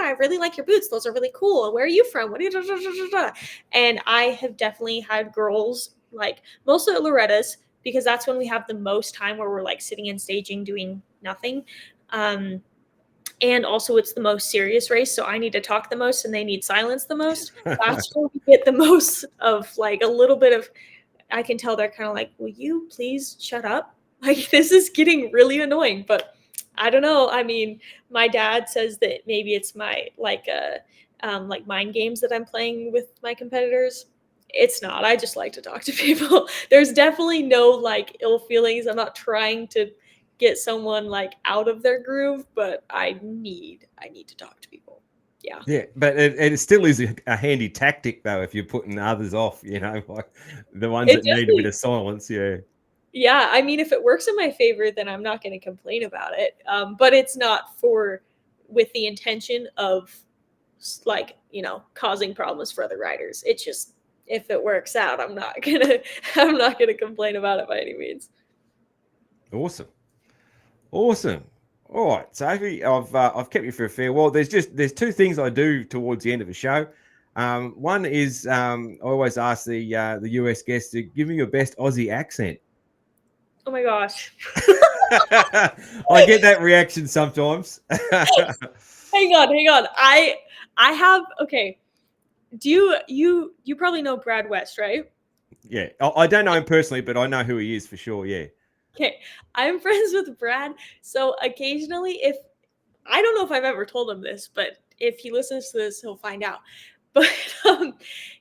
Speaker 2: I really like your boots. Those are really cool. Where are you from? What are you? And I have definitely had girls, like mostly at Loretta's, because that's when we have the most time where we're like sitting and staging doing nothing. And also it's the most serious race, so I need to talk the most and they need silence the most. That's where we get the most of like a little bit of, I can tell they're kind of like, will you please shut up? Like this is getting really annoying. But I don't know. I mean, my dad says that maybe it's my like mind games that I'm playing with my competitors. It's not. I just like to talk to people. There's definitely no like ill feelings. I'm not trying to get someone like out of their groove, but I need to talk to people. Yeah,
Speaker 1: but it still is a handy tactic though, if you're putting others off, like the ones that need a bit of silence.
Speaker 2: Yeah, I mean, if it works in my favor, then I'm not going to complain about it. But it's not with the intention of like, causing problems for other riders. It's just, if it works out, I'm not gonna complain about it by any means.
Speaker 1: Awesome. All right, Sophie, I've kept you for a fair while. There's two things I do towards the end of the show. One is I always ask the US guests to give me your best Aussie accent.
Speaker 2: Oh my gosh.
Speaker 1: I get that reaction sometimes.
Speaker 2: Hang on. I have, okay. Do you probably know Brad West, right?
Speaker 1: Yeah. I don't know him personally, but I know who he is for sure. Yeah.
Speaker 2: Okay. I'm friends with Brad. So occasionally I don't know if I've ever told him this, but if he listens to this, he'll find out. But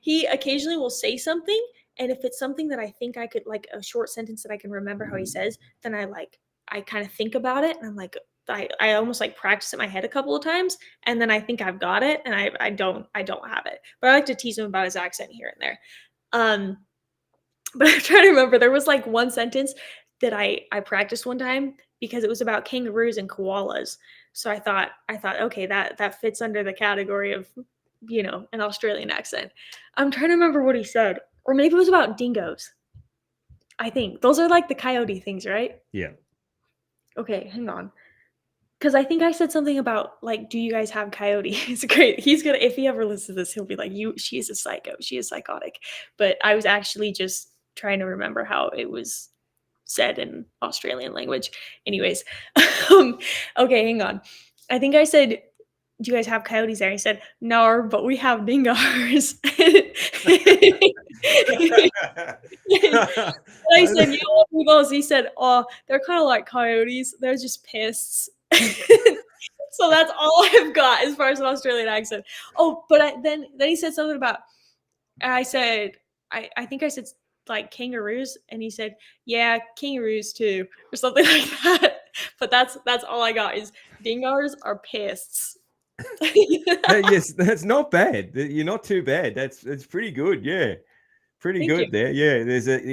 Speaker 2: he occasionally will say something. And if it's something that I think I could, like a short sentence that I can remember how he says, then I kind of think about it. And I'm like, I almost like practice it in my head a couple of times. And then I think I've got it. And I don't have it. But I like to tease him about his accent here and there. But I'm trying to remember, there was like one sentence that I practiced one time because it was about kangaroos and koalas. So I thought, okay, that fits under the category of, an Australian accent. I'm trying to remember what he said. Or maybe it was about dingoes. I think those are like the coyote things, right?
Speaker 1: Yeah.
Speaker 2: Okay, hang on. Because I think I said something about like, do you guys have coyotes? It's great. He's gonna, if he ever listens to this, he'll be like, she is a psycho. She is psychotic. But I was actually just trying to remember how it was said in Australian language. Anyways, okay, hang on. I think I said, do you guys have coyotes there? He said, no, but we have dingoes. I said, you know what, he said, oh, they're kind of like coyotes. They're just pists. So that's all I've got as far as an Australian accent. Oh, but then he said something about, I said, I think I said like kangaroos, and he said, yeah, kangaroos too, or something like that. But that's all I got is dingars are pests.
Speaker 1: Yes, that's not bad. You're not too bad. It's pretty good. Yeah, pretty
Speaker 2: Thank
Speaker 1: good
Speaker 2: you.
Speaker 1: there.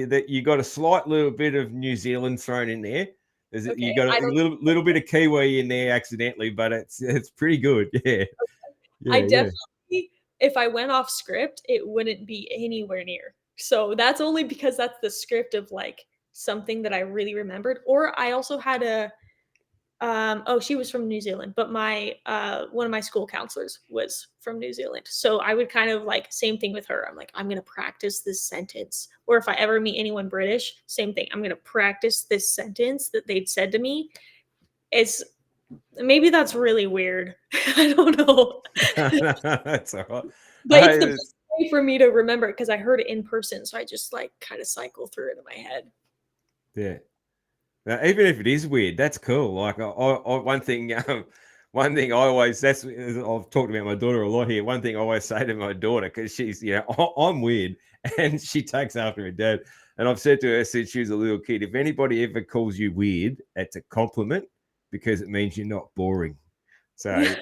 Speaker 1: Yeah, you got a slight little bit of New Zealand thrown in there. You
Speaker 2: Okay,
Speaker 1: got
Speaker 2: I
Speaker 1: a
Speaker 2: don't.
Speaker 1: little bit of Kiwi in there accidentally, but it's pretty good. Yeah,
Speaker 2: I
Speaker 1: yeah.
Speaker 2: definitely, if I went off script, it wouldn't be anywhere near. So that's only because that's the script of like something that I really remembered. Or I also had a oh, she was from New Zealand, but my one of my school counselors was from New Zealand. So I would kind of like same thing with her. I'm like, I'm gonna practice this sentence. Or if I ever meet anyone British, same thing. I'm gonna practice this sentence that they'd said to me. It's maybe that's really weird. I don't know.
Speaker 1: That's all right.
Speaker 2: But it's the best way for me to remember it because I heard it in person. So I just like kind of cycle through it in my head.
Speaker 1: Yeah. Now, even if it is weird, that's cool. Like one thing, one thing I always I've talked about my daughter a lot here. One thing I always say to my daughter, because she's I'm weird, and she takes after her dad. And I've said to her since she was a little kid, if anybody ever calls you weird, it's a compliment because it means you're not boring. So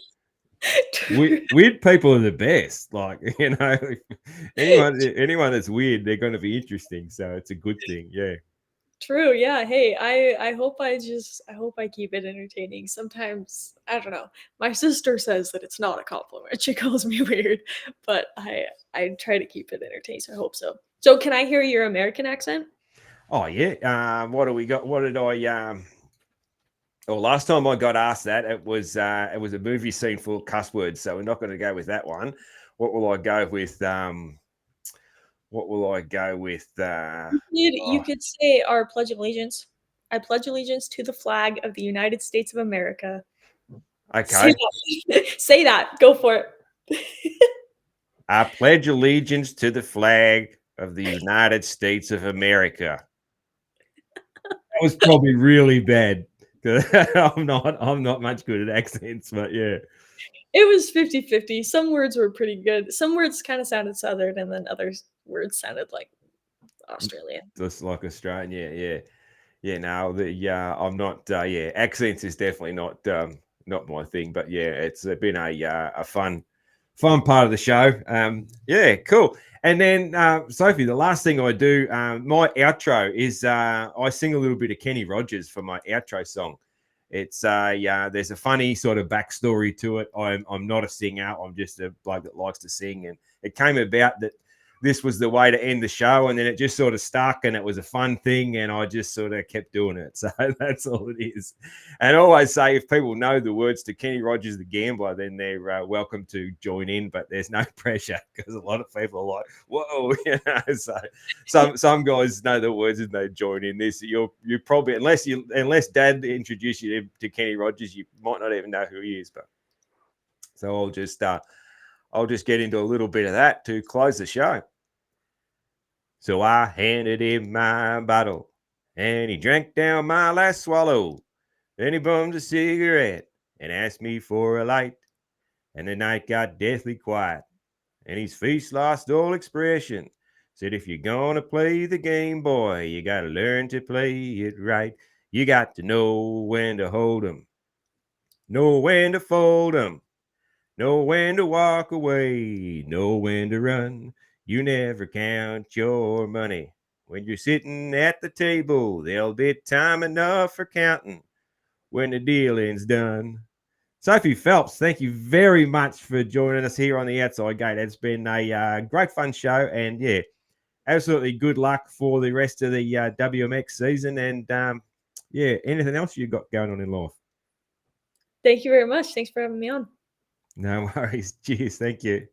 Speaker 1: weird people are the best. Like anyone that's weird, they're going to be interesting. So it's a good thing. Yeah.
Speaker 2: True. Yeah. Hey, I hope I keep it entertaining. Sometimes I don't know. My sister says that it's not a compliment. She calls me weird, but I try to keep it entertaining. So I hope so. So can I hear your American accent?
Speaker 1: Oh yeah. What do we got? What did I Well, last time I got asked that, it was a movie scene full of cuss words, so we're not going to go with that one. What will I go with? What will I go with?
Speaker 2: You could say our Pledge of Allegiance. I pledge allegiance to the flag of the United States of America.
Speaker 1: Okay.
Speaker 2: Say that. Go for it.
Speaker 1: I pledge allegiance to the flag of the United States of America. That was probably really bad. I'm not much good at accents, but yeah.
Speaker 2: It was 50-50. Some words were pretty good. Some words kind of sounded Southern, and then other words sounded like Australian.
Speaker 1: Just like Australian, yeah. No, I'm not. Accents is definitely not my thing. But yeah, it's been a fun part of the show. Yeah, cool. And then Sophie, the last thing I do, my outro is I sing a little bit of Kenny Rogers for my outro song. It's there's a funny sort of backstory to it. I'm not a singer. I'm just a bloke that likes to sing, and it came about that this was the way to end the show, and then it just sort of stuck, and it was a fun thing, and I just sort of kept doing it. So that's all it is. And I always say, if people know the words to Kenny Rogers the Gambler, then they're welcome to join in, but there's no pressure because a lot of people are like, whoa, So some guys know the words and they join in. This you probably unless Dad introduced you to Kenny Rogers, you might not even know who he is. But so I'll just get into a little bit of that to close the show. So I handed him my bottle, and he drank down my last swallow. Then he bummed a cigarette and asked me for a light. And the night got deathly quiet, and his face lost all expression. Said, if you're gonna play the game, boy, you gotta learn to play it right. You got to know when to hold 'em, know when to fold 'em, know when to walk away, know when to run. You never count your money. When you're sitting at the table, there'll be time enough for counting when the dealing's done. Sophie Phelps, thank you very much for joining us here on the Outside Gate. It's been a great fun show, and yeah, absolutely good luck for the rest of the WMX season. And yeah, anything else you got going on in life?
Speaker 2: Thank you very much. Thanks for having me on.
Speaker 1: No worries. Cheers. Thank you.